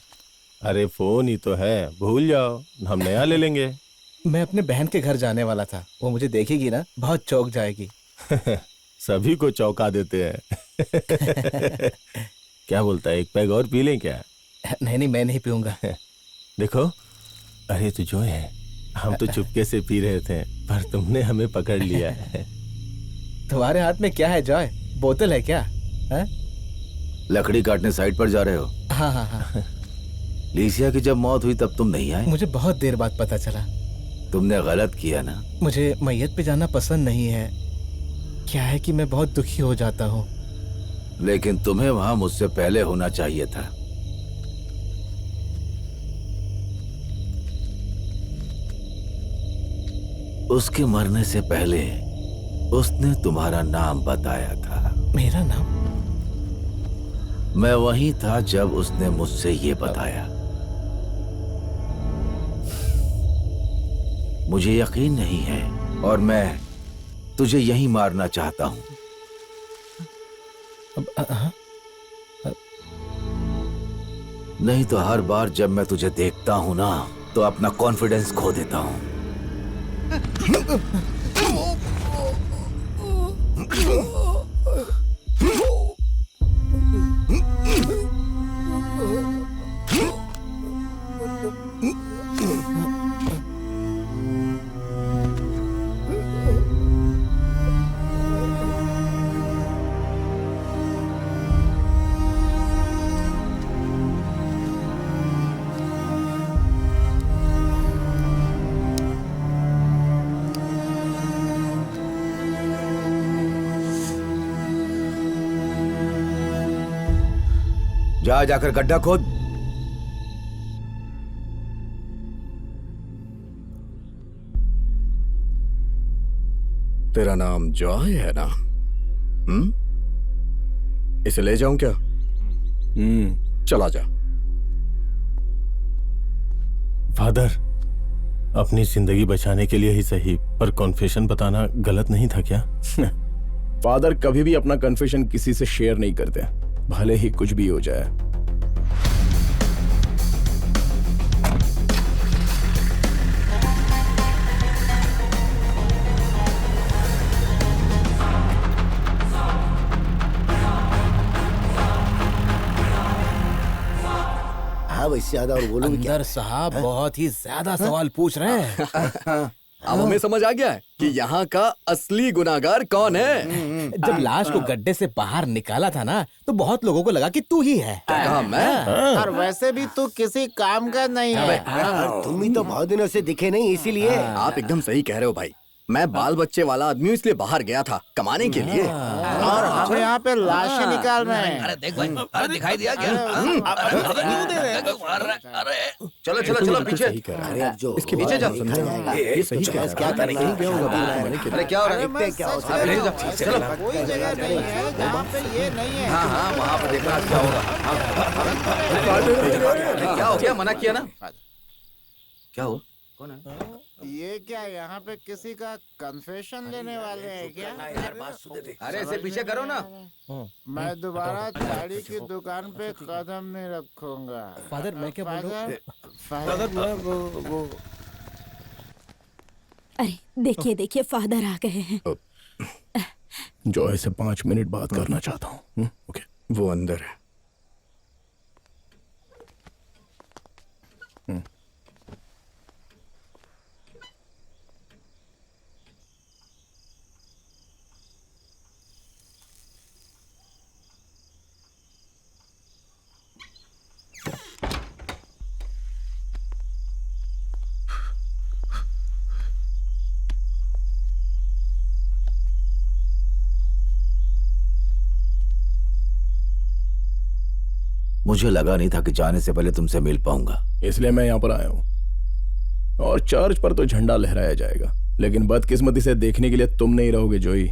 अरे फोन ही तो है, भूल जाओ, हम नया ले लेंगे। मैं अपने बहन के घर जाने वाला था, वो मुझे देखेगी ना बहुत चौंक जाएगी। सभी को चौंका देते हैं। क्या बोलता है, एक पैग और पी लें क्या? नहीं मैं नहीं पीऊंगा। देखो, अरे तो जो है, हम तो चुपके से पी रहे थे, पर तुमने हमें पकड़ लिया है। तुम्हारे हाथ में क्या है जॉय? बोतल है क्या? लकड़ी काटने साइड पर जा रहे हो? हाँ हाँ हाँ। लीसिया की जब मौत हुई तब तुम नहीं आए? मुझे बहुत देर बाद पता चला। तुमने गलत किया ना। मुझे मैयत पे जाना पसंद नहीं है। क्या है कि मैं बहुत दुखी हो जाता हूँ। लेकिन तुम्हें वहां मुझसे पहले होना चाहिए था। उसके मरने से पहले उसने तुम्हारा नाम बताया था। मेरा नाम? मैं वहीं था जब उसने मुझसे ये बताया। मुझे यकीन नहीं है और मैं तुझे यहीं मारना चाहता हूं। नहीं तो हर बार जब मैं तुझे देखता हूं ना तो अपना कॉन्फिडेंस खो देता हूं। जा जाकर गड्ढा खोद। तेरा नाम जॉय है ना? इसे ले जाऊं क्या? चला जा। फादर, अपनी जिंदगी बचाने के लिए ही सही, पर कॉन्फेशन बताना गलत नहीं था क्या? फादर कभी भी अपना कन्फेशन किसी से शेयर नहीं करते, भले ही कुछ भी हो जाए। हाँ वैसे ज्यादा और बोलूंगी क्या? अंदर साहब बहुत ही ज्यादा सवाल पूछ रहे हैं। अब हमें समझ आ गया है कि यहाँ का असली गुनाहगार कौन है। जब लाश को गड्ढे से बाहर निकाला था ना तो बहुत लोगों को लगा कि तू ही है। कहा मैं? और वैसे भी तू किसी काम का नहीं है। तुम ही तो बहुत दिनों से दिखे नहीं, इसीलिए। आप एकदम सही कह रहे हो भाई। मैं बाल बच्चे वाला आदमी हूँ, इसलिए बाहर गया था कमाने के लिए। और हम यहाँ पे लाशें निकाल रहे हैं। अरे देख भाई, अरे दिखाई दिया क्या? अरे चलो चलो चलो पीछे। अरे अब जो इसके पीछे जाओ। ये सही कह रहा है। क्या करना है? अरे क्या हो रहा है? मैं क्या हो सच पीछे कह जाओ, रहा हूँ, चलो। कोई जगह नहीं है जहाँ पे ये नहीं है। हाँ हाँ वहाँ पर देखना क्या होगा। क्या हो गया? मना किया ना? क्या हो? कौन है? ये क्या यहाँ पे किसी का कन्फेशन लेने वाले हैं क्या? अरे इसे पीछे करो ना। मैं दोबारा साड़ी की दुकान पे कदम नहीं रखूंगा। फादर मैं क्या बोल रहा हूँ? फादर मैं वो अरे देखिए देखिए फादर आ गए हैं। जॉय से 5 मिनट बात करना चाहता हूँ। ओके। वो अंदर है। मुझे लगा नहीं था कि जाने से पहले तुमसे मिल पाऊंगा, इसलिए मैं यहाँ पर आया हूँ। और चर्च पर तो झंडा लहराया जाएगा, लेकिन बदकिस्मती से देखने के लिए तुम नहीं रहोगे जोई।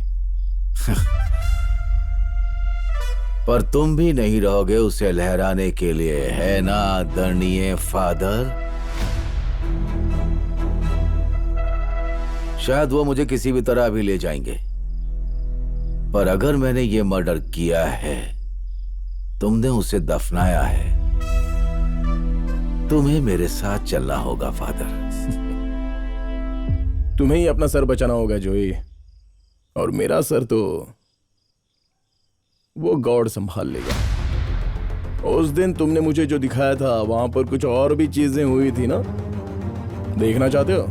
पर तुम भी नहीं रहोगे उसे लहराने के लिए, है ना आदरणीय फादर? शायद वो मुझे किसी भी तरह भी ले जाएंगे, पर अगर मैंने ये मर्डर किया है, तुमने उसे दफनाया है, तुम्हें मेरे साथ चलना होगा फादर। तुम्हें ही अपना सर बचाना होगा जोई, और मेरा सर तो वो गॉड संभाल लेगा। उस दिन तुमने मुझे जो दिखाया था वहां पर कुछ और भी चीजें हुई थी ना, देखना चाहते हो?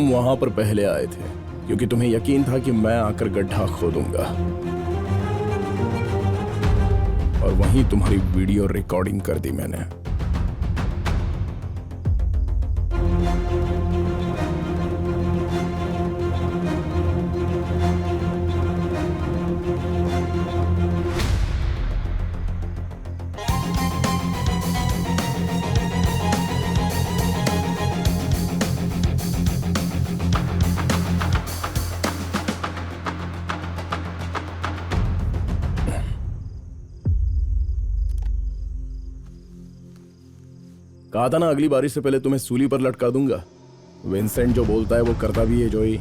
तुम वहां पर पहले आए थे क्योंकि तुम्हें यकीन था कि मैं आकर गड्ढा खोदूंगा और वहीं तुम्हारी वीडियो रिकॉर्डिंग कर दी मैंने। कहा था ना अगली बारिश से पहले तुम्हें सूली पर लटका दूंगा। विंसेंट जो बोलता है वो करता भी है जोई।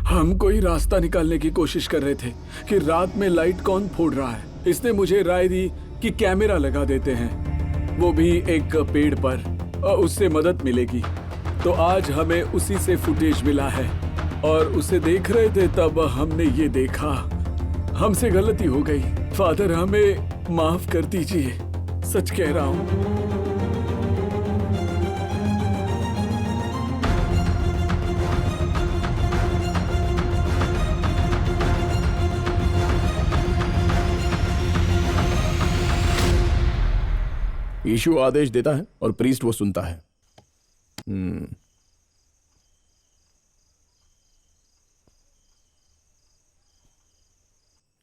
हम कोई रास्ता निकालने की कोशिश कर रहे थे कि रात में लाइट कौन फोड़ रहा है। इसने मुझे राय दी कि कैमरा लगा देते हैं, वो भी एक पेड़ पर, और उससे मदद मिलेगी। तो आज हमें उसी से फुटेज मिला है और उसे देख रहे थे तब हमने ये देखा। हमसे गलती हो गई फादर, हमें माफ कर दीजिए, सच कह रहा हूँ। यीशु आदेश देता है और प्रीस्ट वो सुनता है।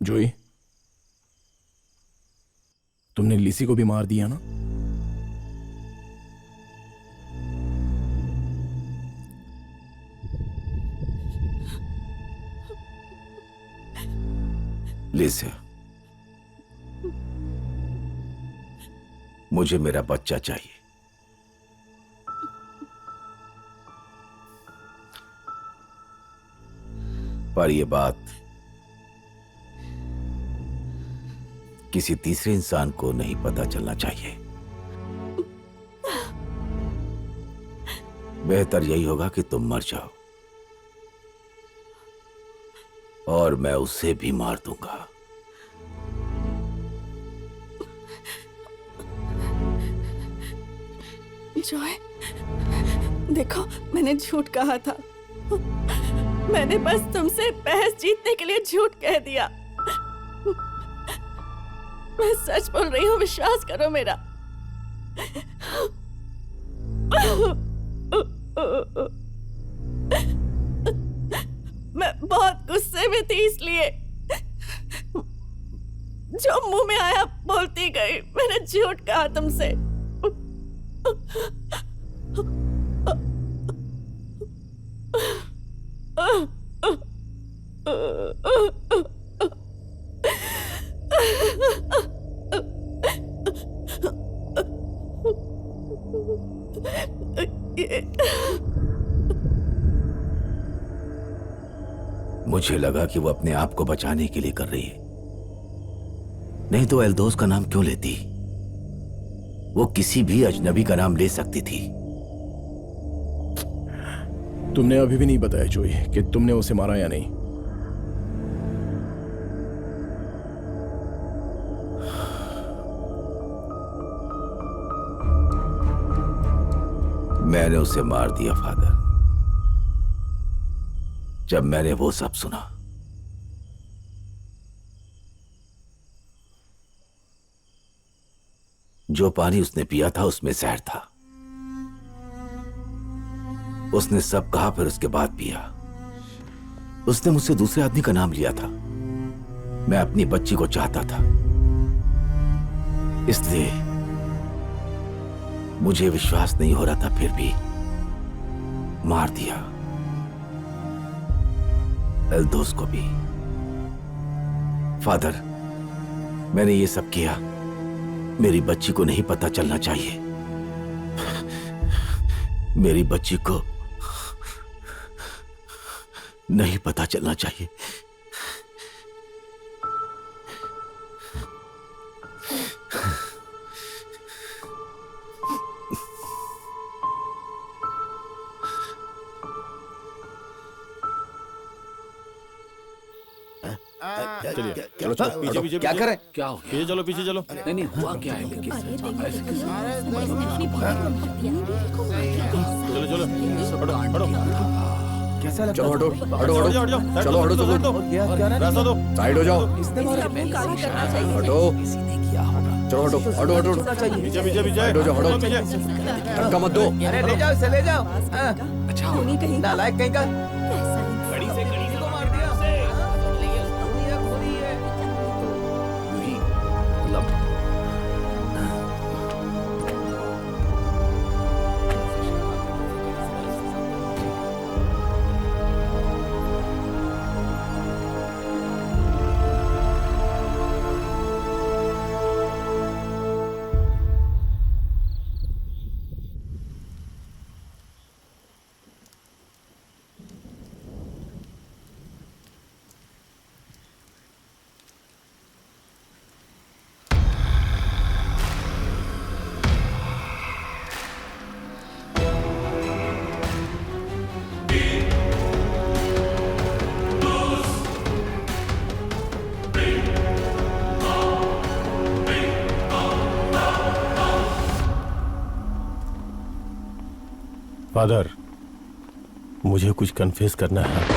जोई, तुमने लिसी को भी मार दिया ना? लिसी, मुझे मेरा बच्चा चाहिए। पर यह बात किसी तीसरे इंसान को नहीं पता चलना चाहिए। बेहतर यही होगा कि तुम मर जाओ और मैं उसे भी मार दूंगा। जॉय, देखो, मैंने झूठ कहा था। मैंने बस तुमसे बहस जीतने के लिए झूठ कह दिया। मैं सच बोल रही हूँ, विश्वास करो मेरा। मैं बहुत गुस्से में थी, इसलिए जो मुंह में आया बोलती गई। मैंने झूठ कहा तुमसे। मुझे लगा कि वो अपने आप को बचाने के लिए कर रही है, नहीं तो एल्दोस का नाम क्यों लेती? वो किसी भी अजनबी का नाम ले सकती थी। तुमने अभी भी नहीं बताया जोई कि तुमने उसे मारा या नहीं। मैंने उसे मार दिया फादर, जब मैंने वो सब सुना। जो पानी उसने पिया था उसमें जहर था। उसने सब कहा, फिर उसके बाद पिया। उसने मुझसे दूसरे आदमी का नाम लिया था। मैं अपनी बच्ची को चाहता था, इसलिए मुझे विश्वास नहीं हो रहा था, फिर भी मार दिया। एल्दोस को भी। फादर, मैंने ये सब किया, मेरी बच्ची को नहीं पता चलना चाहिए। मेरी बच्ची को नहीं पता चलना चाहिए। पीछे पीछे क्या करें? क्या हो गया? पीछे चलो पीछे चलो। नहीं नहीं हुआ क्या है लेकिन चलो चलो हटो हटो कैसा लगता चलो हटो हटो हटो हटो जाओ जाओ चलो हटो चलो रास्ता दो। साइड हो जाओ काली करना चाहिए। हटो चलो हटो हटो हटो पीछे पीछे पीछे हटो जाओ हटो पीछे। धक्का मत दो अरे ले जाओ इसे ले जाओ। अच्छा खूनी कहीं का। नालायक कहीं का। कड़ी से को मार दिया। खूनी है, खूनी है। मतलब फादर मुझे कुछ कन्फेस करना है।